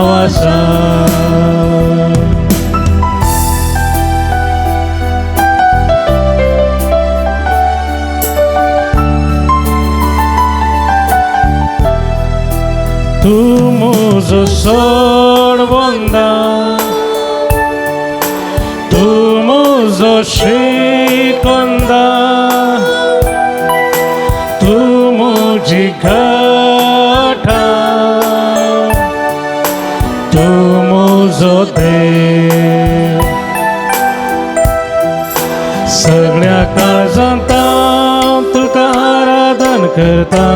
वासा. तू म्हजो सोडवंदा, तू म्हजो शिकंदा, तू म्हजी घाटा, तू म्हजो देव. सगळ्या काळजांत हांव तुका आराधन करता,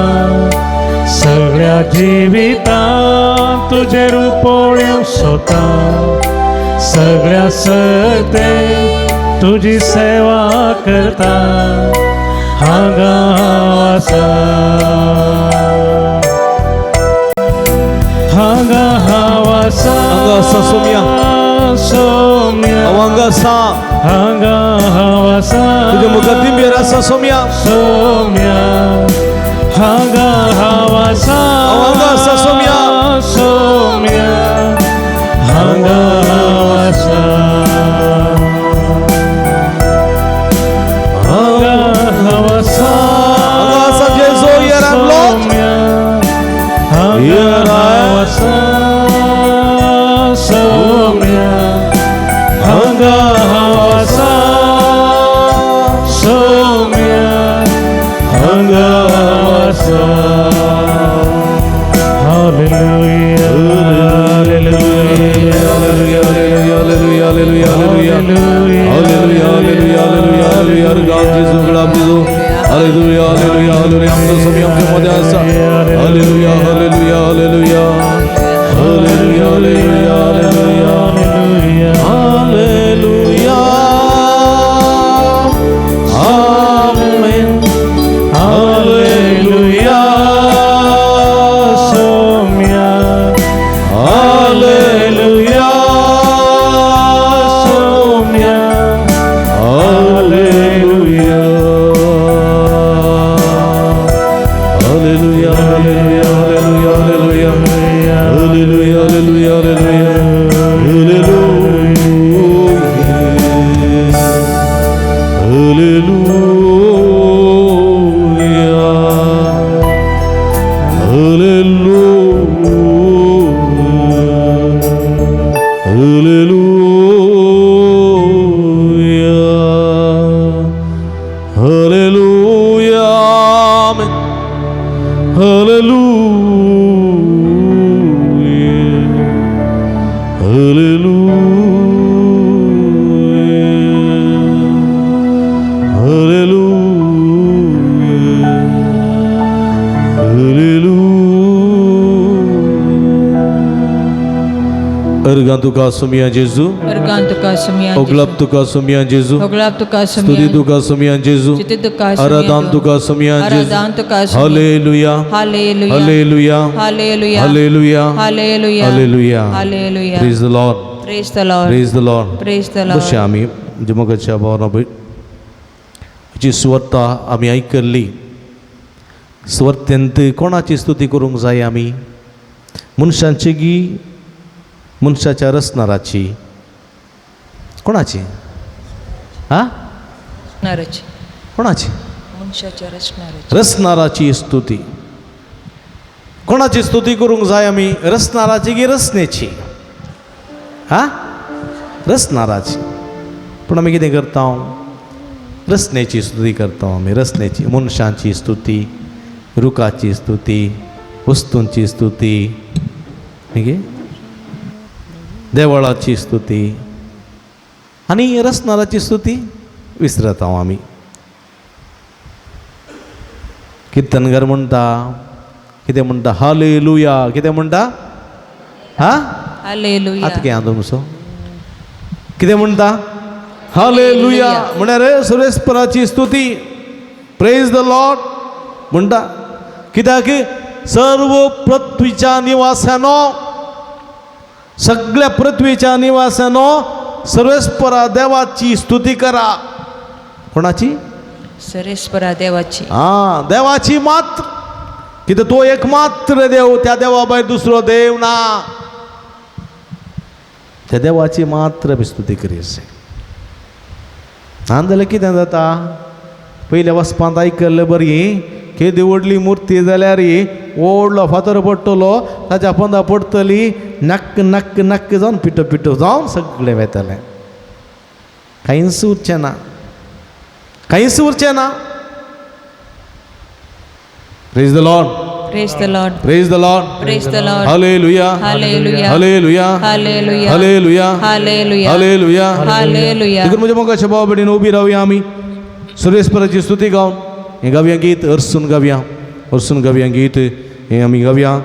सगळ्या जिवितांत तुजे रुपोळ्यो सोदता, सगळ्या सकते तुजी सेवा करता. हांगा वासा, हांगा वासा, हांगा आसा सोम्या, सोम्या, हांगा आसा, हांगा वासा तुजे मुखार आसा सोम्या, सोम्या, हांगा वासा, हांगा आसा सोम्या, सोम्या, हांगा वासा, हांगा वासा, हांगा आसा जेजू here I am lord, here I वासा सोम्या, हांगा वासा सोम्या, हांगा वासा. Hallelujah, hallelujah, hallelujah, hallelujah, hallelujah, hallelujah, hallelujah, hallelujah, hallelujah, God जेजू गळा जेजू, hallelujah, hallelujah, hallelujah. आमचो सोमी आमच्या मध्ये आसा, hallelujah, hallelujah, hallelujah, hallelujah, hallelujah, hallelujah, hallelujah, amen, hallelujah, Saumya, hallelujah, Saumya, hallelujah, hallelujah, Ergan tuka sumia Jesu, Ergan tuka sumia oglap tuka sumia Jesu, Oglap tuka studi sumia tuka sumia Jesu, Studi tuka aradan tuka sumia Jesu. Aradan tuka sumia Hallelujah, Hallelujah Hallelujah, Hallelujah Hallelujah, Hallelujah Hallelujah. Hallelujah Praise the Lord, Praise the Lord praise the Lord. Praise the Lord जसे आम्ही जमगाच्या भावना जी स्वता आम्ही ऐकली स्वत्यंत कोणाची स्तुती करूंक जाय आमी मनशांची गी मनशाच्या रचणाराची कोणाची हा रचणाराची कोणाची मनुष्याच्या रचणाराची रचणाराची स्तुती कोणाची स्तुती करूंक जाय आमी रचणाराची की रचनेची हा रचणाराची पूण आमी कितें करता रचनेची स्तुती करता आमी रचनेची मनशांची स्तुती रुखाची स्तुती वस्तूंची स्तुती मागीर देवळाची स्तुती आनी रचणाराची स्तुती विसरत हांव आमी किर्तनकार म्हणटा कितें म्हणटा हालेलुया कितें म्हणटा हा हालेलुया आतां कितें तुमचो कितें म्हणटा हालेलुया म्हळ्यार सुरेस्पराची स्तुती प्रेज द लॉर्ड म्हणटा कित्याक सर्व पृथ्वीच्या निवासानो सगळ्या पृथ्वीच्या निवासानो सर्वेस्परा देवाची स्तुती करा कोणाची सरेस्परा देवाची देवाची मात्र कितें तो एक मात्र देव त्या देवा भायर दुसरो देव ना त्या देवाची मात्र आमी स्तुती करीत जाल्यार कितें जाता पयल्या वचपांत आयकल्लें बरी केदी व्हडली मुर्ती जाल्यार व्हडलो फातर पडटलो ताच्या पोंदा पडटली नक्क नक्क नक्क जावन पिटो पिटो जावन सगळें वेतलें कांयच उरचें ना कांयच उरचें ना praise the Lord Praise the Lord praise the Lord Praise the Lord hallelujah Hallelujah hallelujah Hallelujah hallelujah Hallelujah hallelujah Hallelujah देखून म्हज्या मोगाच्या भावा भयणीन उबी रावया आमी सुरेस्पराची स्तुती गावन हें गावया गीत हरसून गावया गीत हें आमी गावया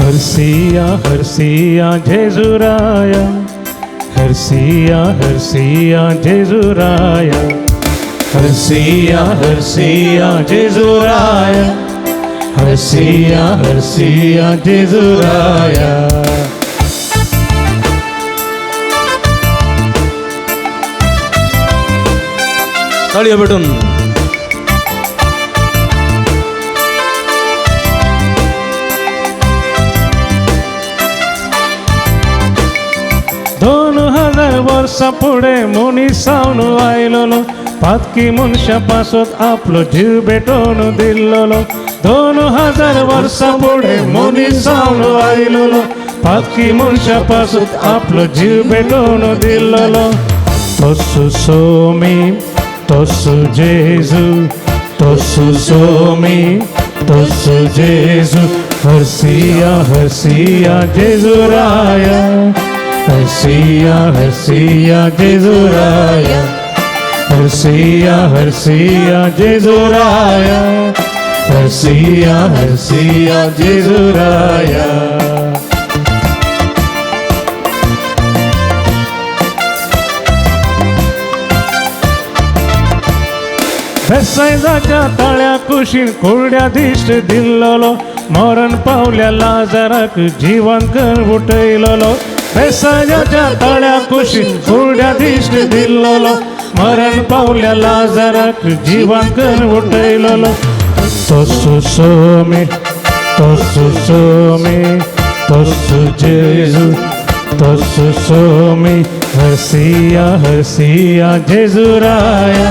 हरसिया हरसिया जेजुराया हरसिया हरसिया जेजुराया हरसिया हरसिया जेजुराया हरसिया हरसिया जेजुराया ताळयो भेटून दोन हजार वर्सां फुडें मनीसावन आयलोलो पातकी मनशा पासत आपलो जीव भेटोवन दिल्लोलो 2000 वर्सां फुडें मनीसावन आयलोलो पातकी मनशा पासत आपलो जीव भेटोवन दिल्लोलो तोसू सोमी तोसू जेजू तोसू सोमी तोसू जेजू हरसिया हरसिया जेजुराया हरसिया हरसिया जेजुराया हरसिया हरसिया जेजुराया हरसिया हरसिया जेजुराया बेसायजाच्या तळ्या कुशीन कुरड्या दिश्ट दिल्लोलो मरण पावल्या लाजाराक जिवन कर उठयलोलो बेसायजाच्या तळ्या कुशीन कुरड्या दिश्ट दिल्लोलो मरण पावल्या लाजाराक जिवन कर उठयलोलो तोसू सोमी तोसू सोमी तोसू जेजू तोसू सोमी हरसिया हरसिया जेजुराया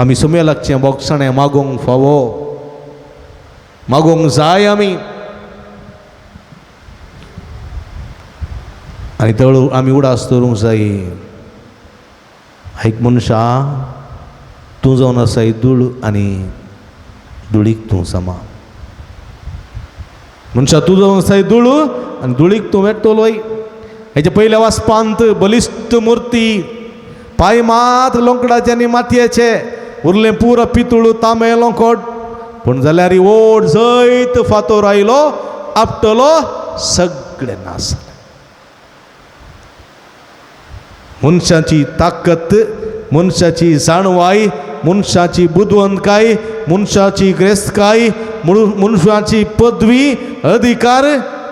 आमी सुम्या लागचें बोगसाणें मागोंक फावो मागोंक जाय आमी आनी तळ आमी उडास दवरूंक जाय एक मनशा तूं जावन आसाय धूळ आनी धुळीक तूं समा मनशा तूं जावन आसाय धूळ आनी धुळीक तूं वेट्टलोय हेच्या पयल्या वासपांत बलिश्ट मूर्ती पांय मात लोंकडाचे आनी मातयेचे उरलें पुरो पितूळ तांबे लोंकोड पूण जाल्यार ओड जैत फातोर आयलो आपटलो सगळें नास जालें मनशाची ताकत मनशाची जाणवाय मनशाची बुदवंतकाय मनशाची ग्रेस्तकाय मनशाची पदवी अधिकार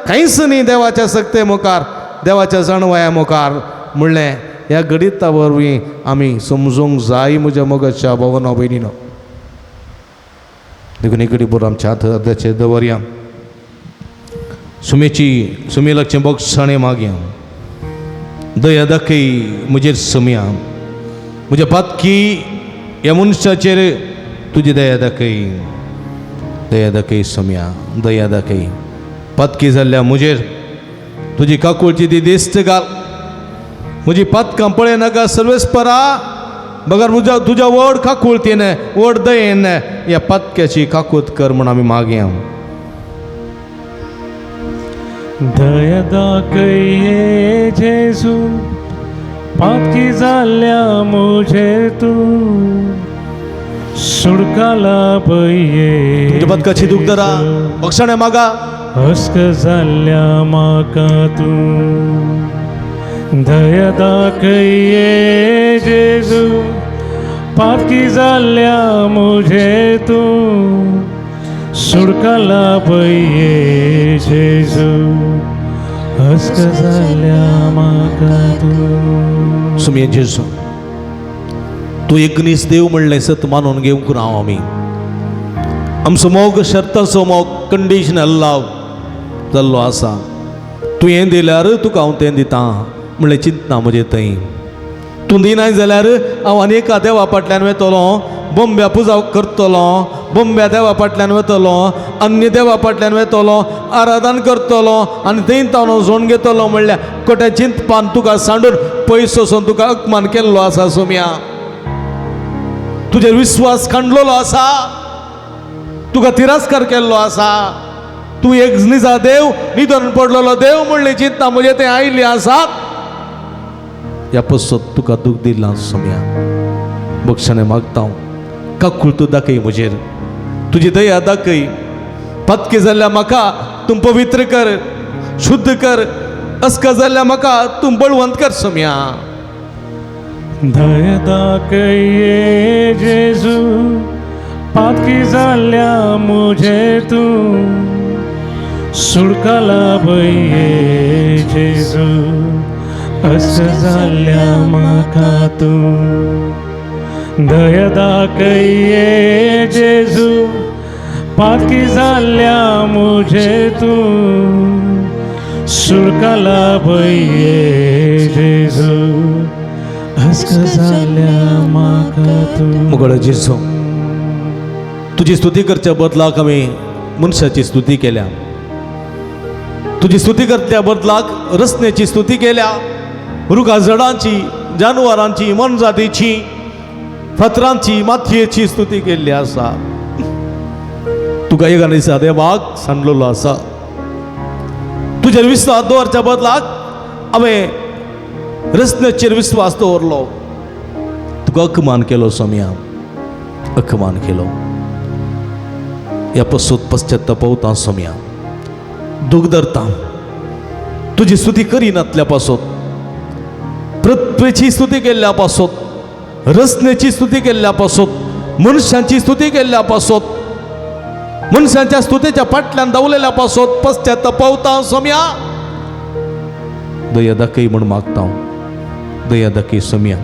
कांयच न्ही देवाच्या सक्ते मुखार देवाच्या जाणवाया मुखार म्हणलें ह्या गणिता वरवीं आमी समजूंक जाय म्हज्या मोगाच्या भवना भयणीनो देखून एक बरोबर आमच्या हाताचे दवरया सुमे लागचें बोगसाणें मागया दया दाखय म्हजेर सुम्या म्हज्या पातकी ह्या मनशाचेर तुजी दया दाखय सुम्या दया दाखय पातकी जाल्ल्या म्हजेर तुजी काकूळची ती दिस्त घाल म्हजी पातकां पळय नाका सर्वेस्परा बगर तुज्या व्हड काकूळतीन व्हड दयेन ह्या पातक्याची काकूत कर म्हण आमी मागया दया दाखय जेजू पातकी जाल्ल्या मुझे तू सुडकाला बये तुज्या पातकाची दूख धरा बोगसाणें मागा हस्क जाल्ल्या म्हाका तू दया दाखय जेजू पातकी जाल्ल्या मुझे तू सुडकाला बये जेजू हस्क जाल्ल्या म्हाका तू सुमये जेजू तूं एकनीस देव म्हणलें सत मानून घेवंक ना आमी आमचो मोग शर्ताचो मोग कंडिशनल लाव जाल्लो आसा तूं हें दिल्यार तुका हांव तें दितां म्हणलें चिंतना म्हजें थंय तूं दिनाय जाल्यार हांव आनी एका देवा फाटल्यान वेतलो बोंब्या पुजा करतलो बोंब्या देवा फाटल्यान वेतलो अन्य देवा फाटल्यान वेतलो आराधन करतलो आनी थंय हांव जोड घेतलो म्हणल्यार कोट्या चिंतपान तुका सांडून पयस वचून तुका अपमान केल्लो आसा सुम्या तुजेर विश्वास खंडलेलो आसा तुका तिरस्कार केल्लो आसा तूं एक निजा देव निधन पडलेलो देव म्हणलें चिंतना म्हजें तें आयिल्लें आसा ह्या पसत तुका दूख दिलां सुम्या बोगसाणें मागता काकूळ तूं दाखय म्हजेर तुजी दया दाखय पातकी जाल्ल्या म्हाका तूं पवित्र कर शुद्ध कर अस्का जाल्ल्या म्हाका तूं बळवंत कर सुम्या दया दाखय जेजू पातकी जाल्ल्या मुझे तू सुडकाला बये जेजू हस्क जाल्ल्या म्हाका तू दया दाखय जेजू पातकी जाल्ल्या मुझे तू सुडकाला बये जेजू हस्क जाल्ल्या म्हाका तू मुगळ जेजू तुजी स्तुती करच्या बदलाक आमी मनशाची स्तुती केल्या तुजी स्तुती करच्या बदलाक रस्त्याची स्तुती केल्या रुगा झाडांची जानवरांची मनजातीची फातरांची मातयेची स्तुती केल्ली आसा तुका एक दिसा देवाक सांडलेलो आसा तुजेर विश्वास दवरच्या बदलाक हांवें रस्त्याचेर विश्वास दवरलो तुका अकमान केलो सोम्या अकमान केलो ह्या पसत पश्चात्तापवता सोम्या दूख धरता तुजी स्तुती करिनातल्या पासत पृथ्वीची स्तुती केल्ल्या पासत रस्त्याची स्तुती केल्ल्या पासत मनशांची स्तुती केल्ल्या पासत मनशांच्या स्तुतीच्या फाटल्यान दावलेल्या पासत पश्चात्तापवता सोम्या दया दाखय म्हण मागता दया दाखय सोम्या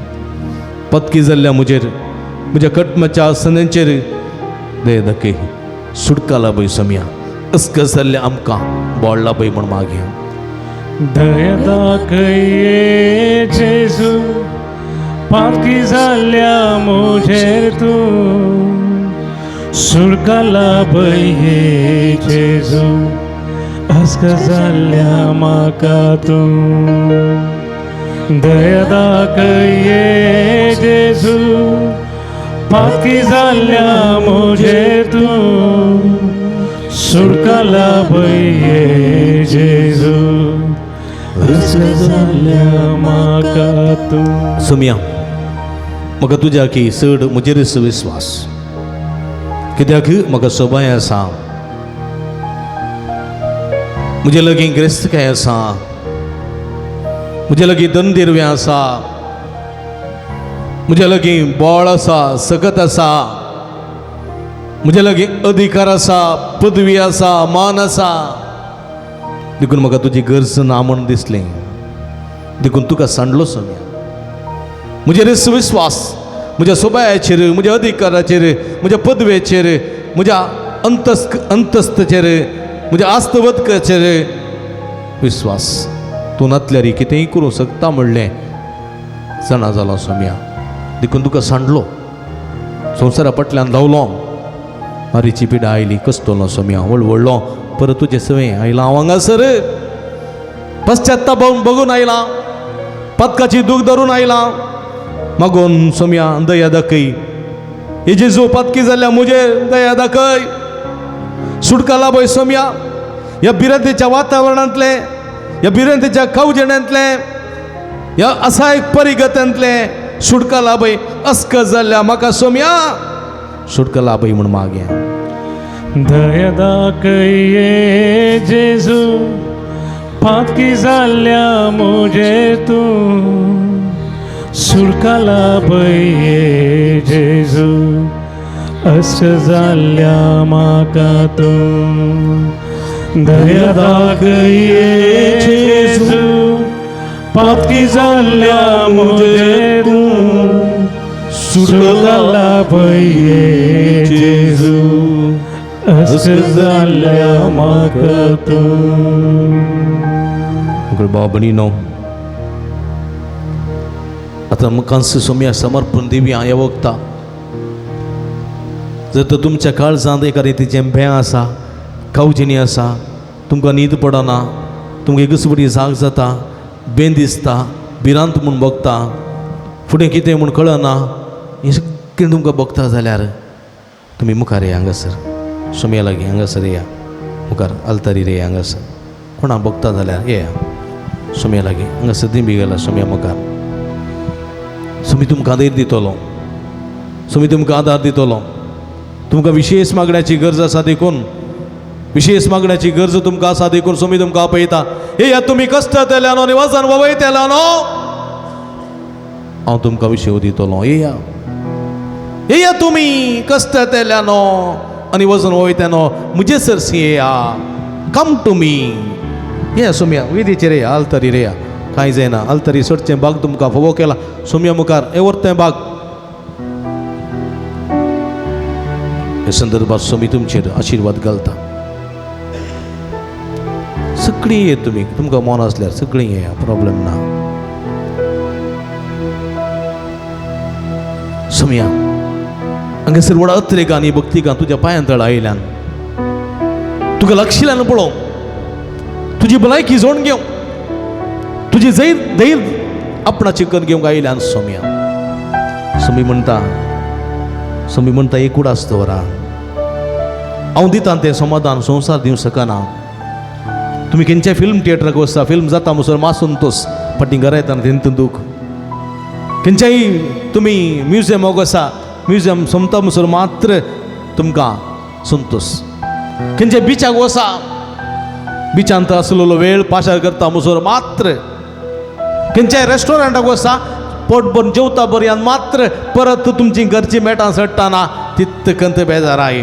पतकी जाल्ल्या म्हज्या कटमाच्या सनेंचेर दया दाखय सुडकाला पळय सोम्या अस्क जाल्ल्या आमकां बोडला पळय म्हण मागया दया दाखय जेजू पातकी जाल्ल्या मुझेर तूं सुडकला बैये जेजू अस्का जाल्ल्या म्हाका तूं दया दाखय जेजू पातकी जाल्ल्या मुझेर तूं सुडकला बैये जेजू अस्का जाल्ल्या म्हाका तूं. सोम्या म्हाका तुज्या की चड म्हजेर विश्वास कित्याक म्हाका सोबाय आसा म्हजे लागीं ग्रेस्तकाय आसा म्हजे लागीं धनदिरवें आसा म्हजे लागीं बळ आसा सकत आसा म्हजे लागीं अधिकार आसा पदवी आसा मान आसा देखून म्हाका तुजी गरज ना म्हूण दिसलें देखून तुका सांडलो सोम्या म्हजेर विश्वास म्हज्या सोबायाचेर म्हज्या अधिकाराचेर म्हज्या पदवेचेर म्हज्या अंतस्तेचेर म्हज्या आस्तवदकाचेर विश्वास तूं नातल्यार कितेंय करूं शकता म्हणलें जाणा जालो सोम्या देखून तुका सांडलो संवसारा फाटल्यान धांवलो मारीची पिडा आयली कस्तलो सोम्या वळवळ्ळो परत तुजे सवय आयला हांव हांगासर पश्चात्ताप बघून आयला पातकाची दूख धरून आयला मागोन सोम्या दया दाखय हे जेजू पातकी जाल्ल्या मुझे दया दाखय सुटका लाभय सोम्या ह्या भिरंतेच्या वातावरणांतले ह्या भिरंतेच्या खावजेण्यांतले ह्या असाय परिगतांतले सुटका लाभय अस्क जाल्ल्या म्हाका सोम्या सुटका लाभय म्हूण मागया. दया दाखय जेजू पातकी जाल्ल्या मुझेर तूं सुडकला बैये जेजू अस्क जाल्ल्या म्हाका तूं दया दाखय जेजू पातकी जाल्ल्या मुझेर तूं सुडकला बैये जेजू अस्क जाल्ल्या म्हाका तूं. बाबणीनो आता मुखांस सोम्या समर्पण दिवया ह्या वखता जर तर तुमच्या काळजांत एका रितीचें भें आसा खावजिणी आसा तुमकां न्हीद पडना तुमकां एकसबडी जाग जाता बेन दिसता भिरांत म्हूण बगता फुडें कितें म्हूण कळना हें सगळें तुमकां बगता जाल्यार तुमी मुखार येया हांगासर सोम्या लागीं हांगासर येया मुखार आल्तारीर येया हांगासर कोणा बगता जाल्यार येया सोम्या लागीं हांगासर दिंबी गेला सोम्या मुखार सोमी तुमकां आदार दितलो सोमी तुमकां आदार दितलो तुमकां विशेष मागण्याची गरज आसा देखून विशेष मागण्याची गरज तुमकां आसा देखून सोमी तुमकां आपयता हे या तुमी कश्ट तेल्यानो आनी वजन ववयतेल्यानो हांव तुमकां विशेव दितलो हे या तुमी कश्ट तेल्यानो आनी वजन ववयतेनो म्हजे सरसी येया कम टू मी ये सोम्या विधीचेर येया आल्तारीर येया कांय जायना आल्तारी सोडचें बाग तुमकां फोवो केला सोम्या मुखार हे व्हरतें बाग हे संदर्भात सोमी तुमचेर आशिर्वाद घालता सगळीं ये तुमी तुमकां मन आसल्यार सगळीं येया प्रॉब्लेम ना सोम्या हांगासर व्हडा अत्रेक आनी भक्तिकां तुज्या पांयां तळ आयल्यान तुका लागशिल्ल्यान पळोवंक तुजी भलायकी जोडून घेवंक तुजी धैर्य आपणाची कन घेवंक आयल्यान सोम्या सोमी म्हणटा एकूच आसता वरा हांव दितां तें समाधान संवसार दिवं शकना तुमी खंयच्या फिल्म थिएटराक वचता फिल्म जाता म्हणसर मासून फाटीं घरा येताना तेंत दूख खंयच्याय तुमी म्युजियमाक वचा म्युजियम सोमता म्हणसर मात्र तुमकां संतोश खंयच्या बिचाक वचा बिचांत आसलेलो वेळ पाशार करता म्हणसर मात्र खंयच्याय रेस्टॉरंटाक वचा पोट भरून जेवता पर्यंत मात्र परत तुमची घरची मेटां सडटाना तितकंत बेजार आय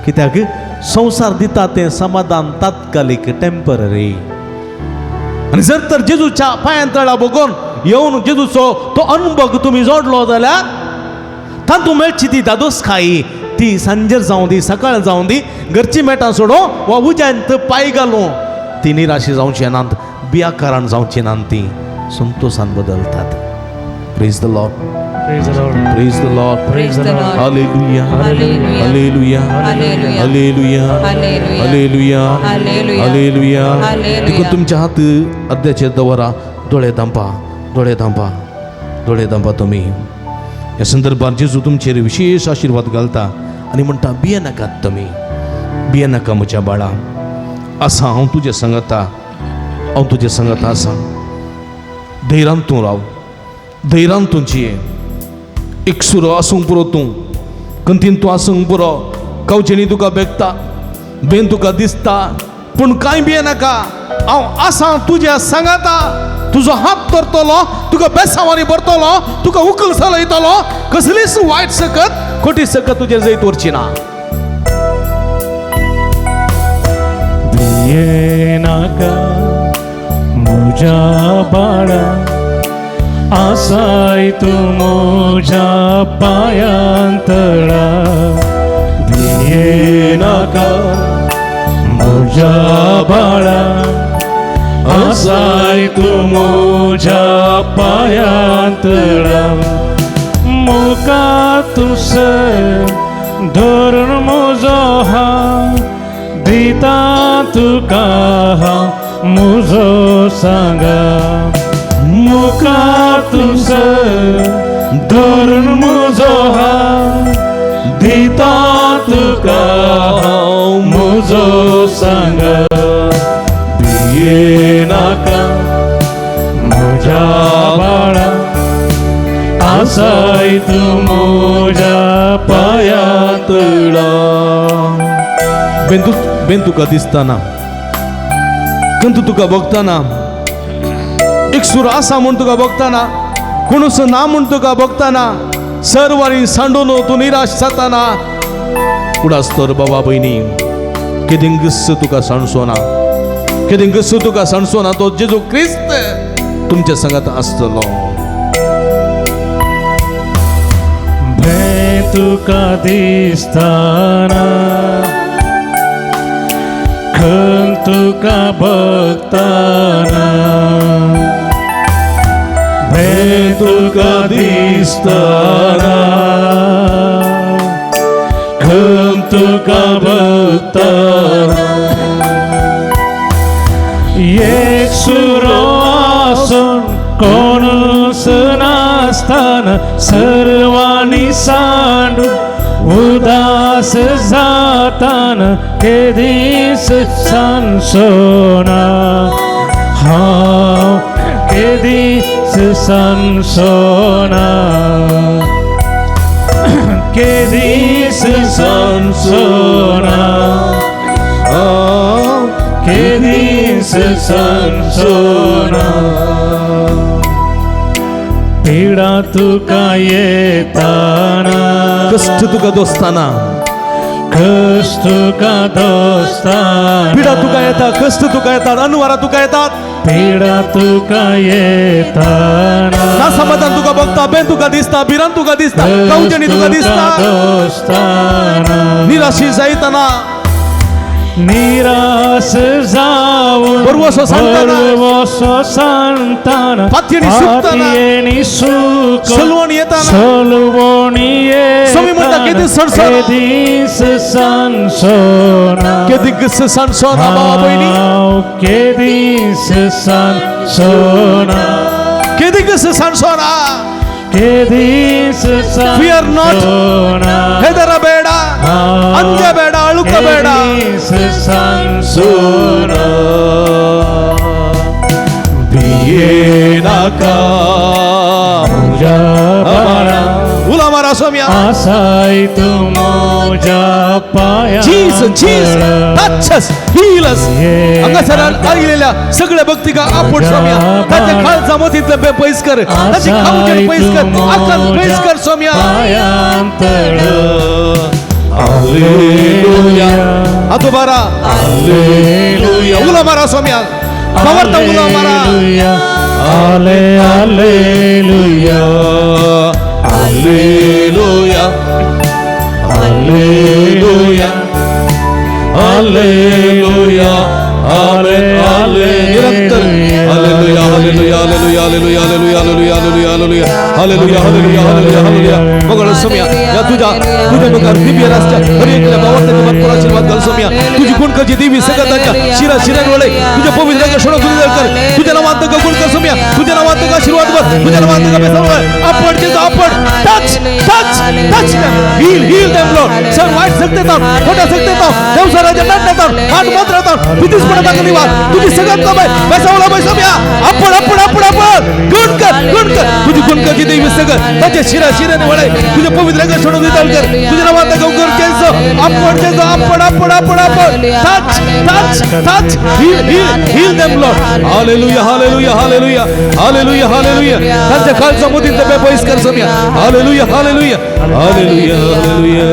कित्याक संवसार दिता तें समाधान तात्कालीक टेम्पररी आनी जर तर जेजूच्या पांयां तळा बघून येवन जेजूचो तो अनुभव तुमी जोडलो जाल्यार तातूंत मेळची ती दादोसकायी ती सांजेर जावं दी सकाळ जावं दी घरची मेटां सोडूं वा उज्यांत पांय घालूं ती निराशी जावची नात बियाकारान जावची नात ती संतोशान बदलतात Praise the Lord. Praise the Lord. Praise the Lord. Praise the Lord. Hallelujah. Hallelujah. Hallelujah. Hallelujah. Hallelujah. Hallelujah. Hallelujah. Hallelujah. Hallelujah. Hallelujah. देखो तुमच्या हात अर्ध्याचे दवरा डोळे धांपा डोळे धांपा डोळे धांपा तुम्ही या संदर्भात जेजू तुमचेर विशेष आशीर्वाद घालता आनी म्हणटा भिये नाकात तुमी भिये नाका म्हज्या बाळा आसा हांव तुजे संगता आसा धैर्यान तूं राव धैर्यान तूं जिये एक सुरो आसूंक पुरो तूं कंतीन तूं आसूंक पुरो कवचेनी तुका बेगता बेन तुका दिसता पूण कांय भिये नाका हांव आसा तुज्या सांगाता तुजो हात धरतलो तुका बेसांवारी भरतलो तुका उखल चलयतलो कसलीच वायट सकत खोटी सकत तुजे जैत व्हरची ना भिये नाका म्हज्या बाळा आसाय तूं म्हज्या पायांतळा भिये नाका म्हज्या बाळा आसाय तूं म्हज्या पायांतळा मुखार तुसर धरून म्हजो हात दिता तुका हांव म्हजो सांगा मुखार तुसर धरून म्हजो हात दिता तुका हांव म्हजो सांगा भिये नाका म्हज्या बाळा आसाय तूं म्हज्या पायांतळा बेन तुका दिसताना कंतू तुका बघताना एक सूर आसा म्हूण तुका बघताना कोणूच ना म्हूण तुका बघताना सर्वांनी सांडून तूं निराश जाताना उडास तर बाबा बहिणी केदींगस तुका सांडसोना केदींगस तुका सांडसोना तो जेजू क्रिस्त तुमच्या संगात आसतलो भंय तुका दिसताना खंय तुका बघताना भंय तुका दिसताना खंय तुका बघताना एक सुरो आसून कोणूच नासताना सर्वांनी सांडून उदास जाताना केदीस सांसोना हांव केदीस सांसोना केदीस सांसोना केदीस सांसोना पीडा तुका येताना कष्ट तुका दोस्ताना कष्ट तुका दोस्ताना पिडा तुका येता कष्ट तुका येतात अनुवारा तुका येतात पीडा तुका येताना ना समाधान तुका बघता बेन तुका दिसता बिरान तुका दिसता कवचणी तुका दिसता दोस्ताना निराशी जायताना निराश जाऊन बरवसो सांगताना पातयेनी सुकताना पातयेनी सुक सलवण येताना सलवणी समी म्हणटा केदीस सणसोना केदीस सणसोना केदीस सणसोना बाबा बहिणी केदीस सणसोना केदीस सणसोना केदीस Fear not. सणसोना ಹೆದರಬೇಡ ಅಂಜಬೇಡ ಅಳುಕಬೇಡ ಸನ್ಸೋನ ಬಿಯೇನಾಕ ಮುಜಾ ಬಾಳ ಉಲಮರ ಸೌಮ್ಯ ಆಸಾಯ್ತು ಮೋಜಾ ಪಾಯ Jesus touch us heal us अंगासरान आलेल्या सगळ्या भक्तिका आपण सौम्य त्याच्या खालचा मोतीतलं पैस कर त्याची खाऊन पैस कर आकाल पैस कर सौम्य हालेलुया आतो बारा हालेलुया उला मारा सौम्य पवरता उला मारा हाले हालेलुया हालेलुया हालेलुया हालेलुया हाले हाले निरंतर hallelujah hallelujah hallelujah hallelujah hallelujah hallelujah hallelujah hallelujah hallelujah hallelujah hallelujah hallelujah बघा सोम्या या तुझ्या बघा दिव्य रस्त्या हर एकल्या भावात भरपूर आशीर्वाद घाल सोम्या तुझी गुणकाची देवी सगळ्याच्या शिरा शिरांवळे तुझ्या पवित्र रंग सोडून तुझे कर तुझ्या नावात का गुण कर सोम्या तुझ्या नावात का आशीर्वाद कर तुझ्या नावात का बेसन आपण जे आपण touch touch touch heal heal them lord sir वाईट सकते ता खोटा सकते ता देवसाराच्या नाटण्यात हात मत राहतात भीतीच पडत नाही वा तुझी सगळ्यात कमाई बेसावला बैसोम्या आपण आपण आपण आपण गुण कर तुझी गुणकाची देवी सगळं त्याच्या शिरा शिराने वळे तुझे पवित्र रंग सोडून देताल कर तुझ्या नावात का गुण केसो आपण जे आपण आपण आपण आपण touch touch touch heal heal heal them Lord hallelujah hallelujah hallelujah hallelujah hallelujah त्यांच्या खालचा मोदींचा बेपैस कर Saumya hallelujah hallelujah hallelujah hallelujah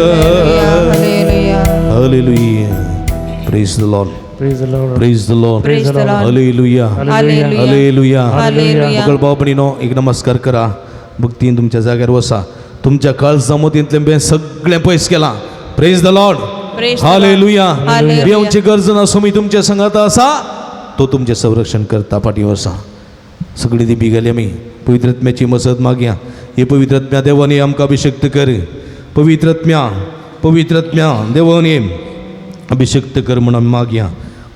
hallelujah praise the Lord Praise the Lord. Praise the Lord Praise the Lord. Hallelujah Hallelujah. Hallelujah Hallelujah. बघा बाबणीनो एक नमस्कार करा भक्तीन तुमच्या जाग्यार वसा तुमच्या काळजा मोदींतले बे सगळे पयस केला praise the Lord Praise the Lord. Hallelujah Hallelujah. देवाची गरज नसो मी तुमच्या संगात असा तो तुमचे संरक्षण करता पाठीवर असा सगळी ती बिगले मी पवित्रत्म्याची मसत मागया हे पवित्रत्म्या देवाने आमकां अभिषेक्त कर पवित्रत्म्या देवाने अभिषेक्त कर म्हणून मागया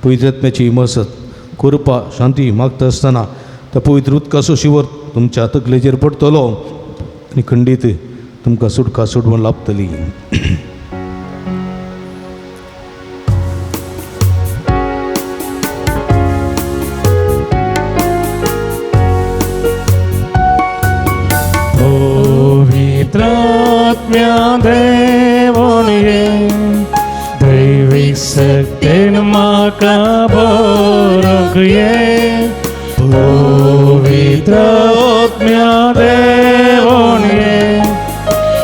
पवित्रत्म्याची मसत कृपा शांती मागता असताना त्या पवित्र उदकाचो शिवर तुमच्या तकलेचेर पडतलो आनी खंडीत तुमकां सुटका सोडवून लाभतली पवित्रात्म्या देवोन ये दैविक शक्तीन म्हाका भरूंक ये पवित्रात्म्या देवोन ये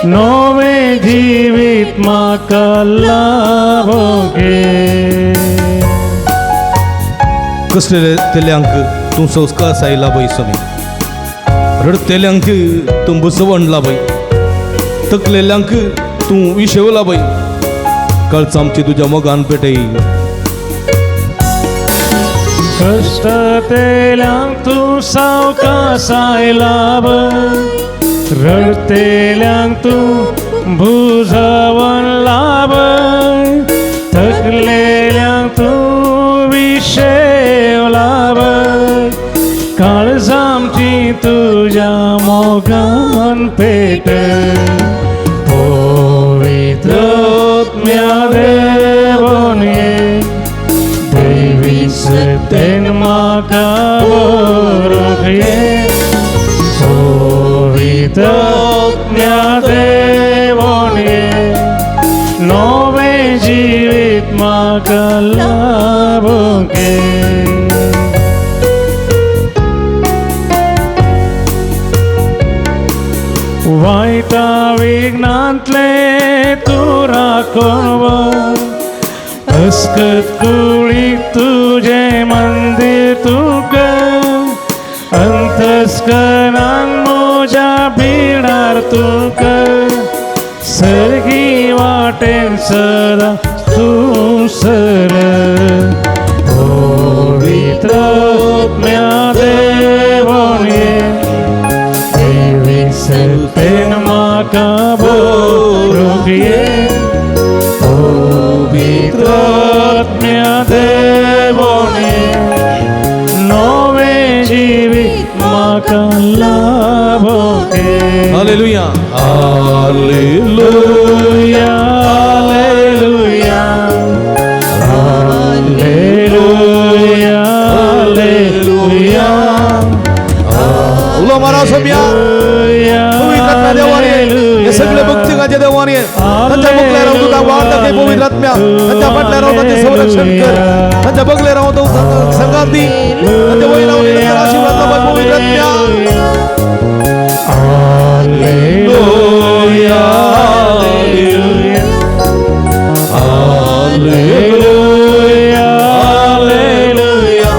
नवे जिवीत म्हाका लाभूंक ये कसलेले तेल्यांक तूं संस्कार सायला पळय समी रडतेल्यांक तूं बसवणला पळय तकलेल्यांक तूं विशेवला पळय काळच आमची तुज्या मोगान पेटय कष्टतेल्यांक तूं सावकास आयलाब रडतेल्यांक तूं बुजावन लाभ थकलेल्यांक तूं विशेव लाभ काळज आमची तुज्या मोगान पेट पवित्रात्म्या देवोन ये दैवी सत्तेन म्हाका भरूंक ये पवित्रात्म्या देवोन ये नवे जिवीत म्हाका लाभूंक ये वायटा विघ्नांतले तूं राखोवन अस्कत कुळीक तुजें मंदीर तुका अंतस्करान म्हज्या बिडार तुका सर्गी वाटेन सदां तूं सर पवित्रात्म्या देवोन ये सत्तेन म्हाका भरूंक ये पवित्रात्म्या देवोन ये नवे जिवीत म्हाका लाभूंक ये hallelujah hallelujah hallelujah hallelujah hallelujah उलो मारा सोम्या पवित्रात्म्या देवाने हे सगळे भक्तिकाचे देवाने त्यांच्या बगले राहून तुका वार्ता के पवित्रात्म्या त्यांच्या फाटल्या राहून त्यांचे संरक्षण कर त्यांच्या बगले राहून तू संगात दी त्यांच्या वय राहून त्यांचा आशीर्वाद लाभ पवित्रात्म्या hallelujah hallelujah hallelujah hallelujah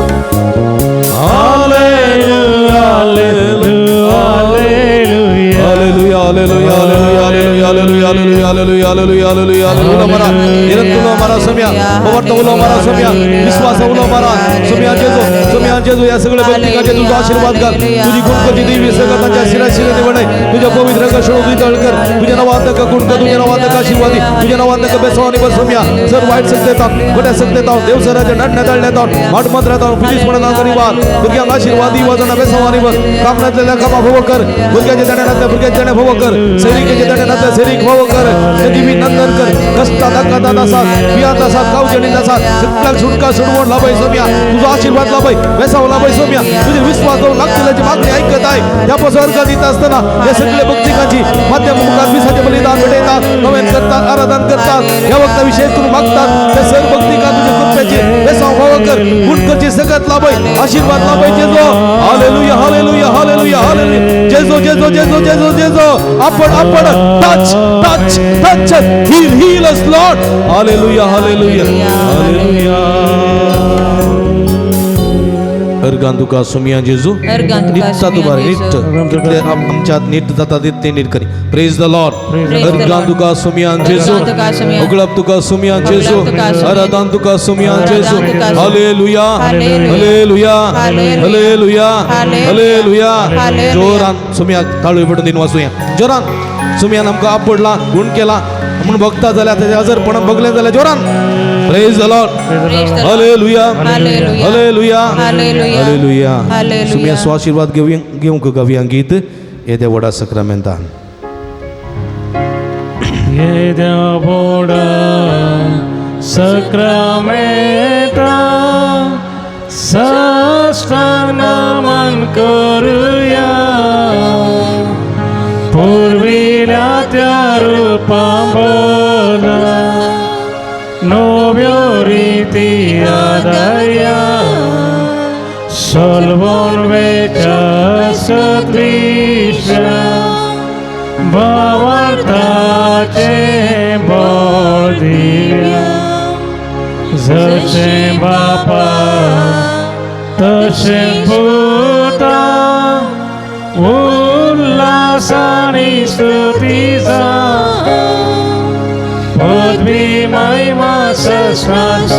hallelujah hallelujah hallelujah hallelujah hallelujah hallelujah hallelujah hallelujah hallelujah hallelujah मारा निरंतर मारा सम्या पवर्तवलो मारा सम्या विश्वासवलो मारा सम्या जेजो या सगळे भक्तिकाचे तुझा आशीर्वाद कर तुझी गुणकची देवी सगळ्यांच्या शिराशिरे निवडे तुझ्या पवित्र कशोधी तळकर तुझ्या नावात का गुणक तुझ्या नावात का आशीर्वादी तुझ्या नावात का बेसवानी बसम्या सर वाईट सकतेता गोट्या सकतेता देव सराच्या नटण्यात आळण्यात माठ मंत्रात पुलिस म्हणा करीवार भुरग्यांक आशीर्वादी वजन बेसवानी बस कामनातल्या लेखा भव कर भुरग्याच्या जण्यातल्या भुरग्याच्या जण्या भव कर सैनिकाच्या जण्यातल्या सैनिक भव कर सजीवी नंदन कर कष्टा धक्का दासात पिया दासात गावजणी दासात सगळ्याक सुटका सोडवून लाभय सोम्या तुझा आशीर्वाद लाभय बेसाव लाभय सोम्या तुझे विश्वास लागतेल्याची मागणी ऐकत आहे त्यापासून अर्घ देत असताना हे सगळे भक्तिकांची माध्यम मुखात विसाचे बलिदान भेटतात नवीन करतात आराधन करतात या वक्ताविषयी तू मागतात ते सर्व भक्तिका तुझ्या कृपेची बेसाव भाव कर गुणकरची सगळ्यात लाभय आशीर्वाद लाभय जेजो हालेलुया हालेलुया हालेलुया हालेलुया जेजो जेजो जेजो जेजो जेजो आपण touch touch touch heal us lord hallelujah hallelujah hallelujah अर्गांतुका सुमिया जेजू नित्ता दुबारे नित्त आमच्यात नीट जाता ते नीट करी प्रेज द लॉर्ड अर्गांतुका सुमिया जेजू उगळपतुका सुमिया जेजू आराधनतुका सुमिया जेजू हालेलुया हालेलुया हालेलुया हालेलुया जोरान सुमिया ताळी पडून दिन वाचूया जोरान सुमिया आमकां आपडला गुण केला म्हणून भक्ता जाल्यार तेजे हजरपणान भोगले जाल्यार जोरान praise the lord hallelujah hallelujah hallelujah सुमिया स्वाशीर्वाद घेवंक गावया गीत येद्या व्हडा सक्रामेंतान येद्या व्हडा सक्रामेंतान साष्टांग नमन करूया पूर्विल्या त्या रूपांबला नव्यो रीती Adya solvon vecha satrisha भावार्थाचे Bodhiya जसे बापा तसे पुता उल्हासाने स्तुतीचा पदवी महिमा सस्वास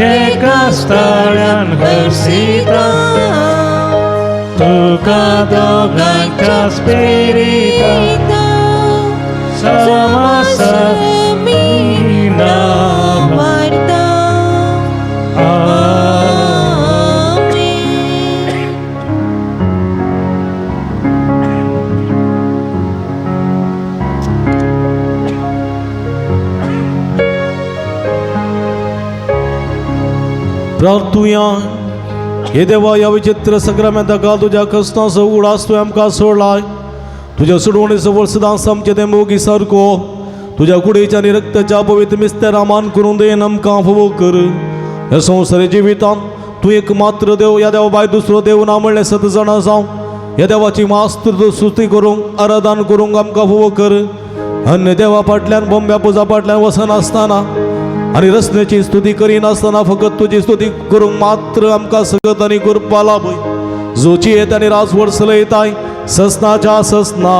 एका स्थळान हसिता तुका दोघांच्या स्पिरिता समासमीना वार्ता प्रार्थुया हे देवा या विचित्र सक्रामेंताका तुझ्या कष्टाचो उगडास तुवें आमकां सोडलाय तुझ्या सोडवणीचो वर्सदांस आमचे ते मोगी सारको तुझ्या कुडीच्या आनी रक्ताच्या पवित्र मिस्तेरामान करून देन आमकां फोव कर ह्या संवसारी जिवितांत तूं एक मात्र देव या देवा भायर दुसरो देव ना म्हणलें 7 जाणां जावं ह्या देवाची मास्तर स्तुती करूंक आराधन करूंक आमकां फोव कर अन्य देवा फाटल्यान बोंब्या पुजा फाटल्यान वसनासतना आणि रचनेची स्तुती करिनासतना फकत तुझी स्तुती करूंक मात्र आमकां सगत आनी करपा लाभय जोची येत आनी रास वर्सले येताय ससनाच्या ससना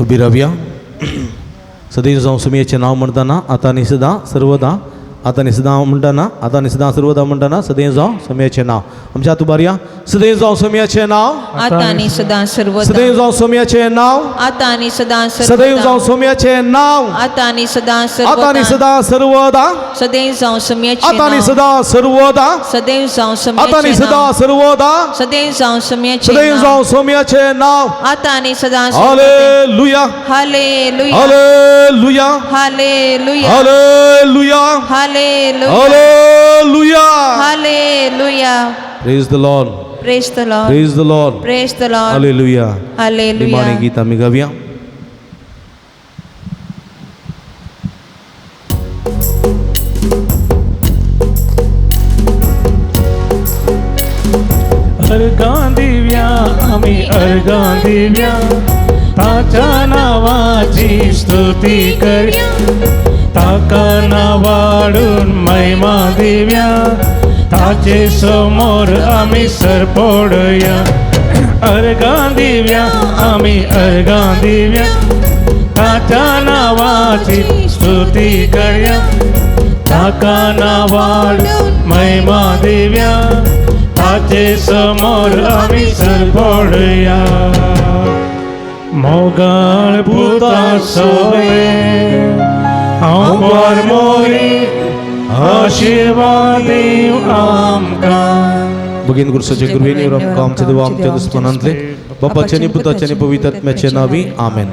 उभी राहूया सदैव जाऊन सुमियेचे नाव म्हणताना आता आणि सदा सर्वदा आता निसदा म्हणटाना आता निसदा सर्वदा म्हणटाना सदैव जावं समयाचे नाव आमच्या हात उबारया सदैव जावं समयाचे नाव आता आणि सदा सर्वदा सदैव जावं समयाचे नाव आता आणि सदा सदैव जावं समयाचे नाव आता आणि सदा आता आणि सदा सर्वदा सदैव जावं समयाचे आता आणि नाव सदा सर्वदा सदैव जावं आता आणि समयाचे सदा नाव सर्वदा सदैव जावं समयाचे सदैव नाव जावं समयाचे नाव आता आणि सदा hallelujah hallelujah hallelujah hallelujah hallelujah hallelujah hallelujah hallelujah praise the Lord praise the Lord praise the Lord praise the lord hallelujah hallelujah निमाणे गीत आम्ही गाऊया अर्गां दिव्या आम्ही अर्गां दिव्या ताच्या नावाची स्तुती करूया ताका नावाडून महिमा दिव्या ताचे समोर आम्ही सर पडूया अर्गां दिव्या आम्ही अर्गां दिव्या ताच्या नावाची स्तुती करूया ताका नावाडून महिमा दिव्या ताचे समोर आम्ही सर पडूया मोगाळ पुता सोबे आमवर मोरी आशीर्वाद दिव आमकां भगीन गुरुसाचे गुरुवेनी आमच्या देवा आमच्या दुस्मनांतले बापाचे आणि पुताचे आणि पवित्र आत्म्याचे नावी आमेन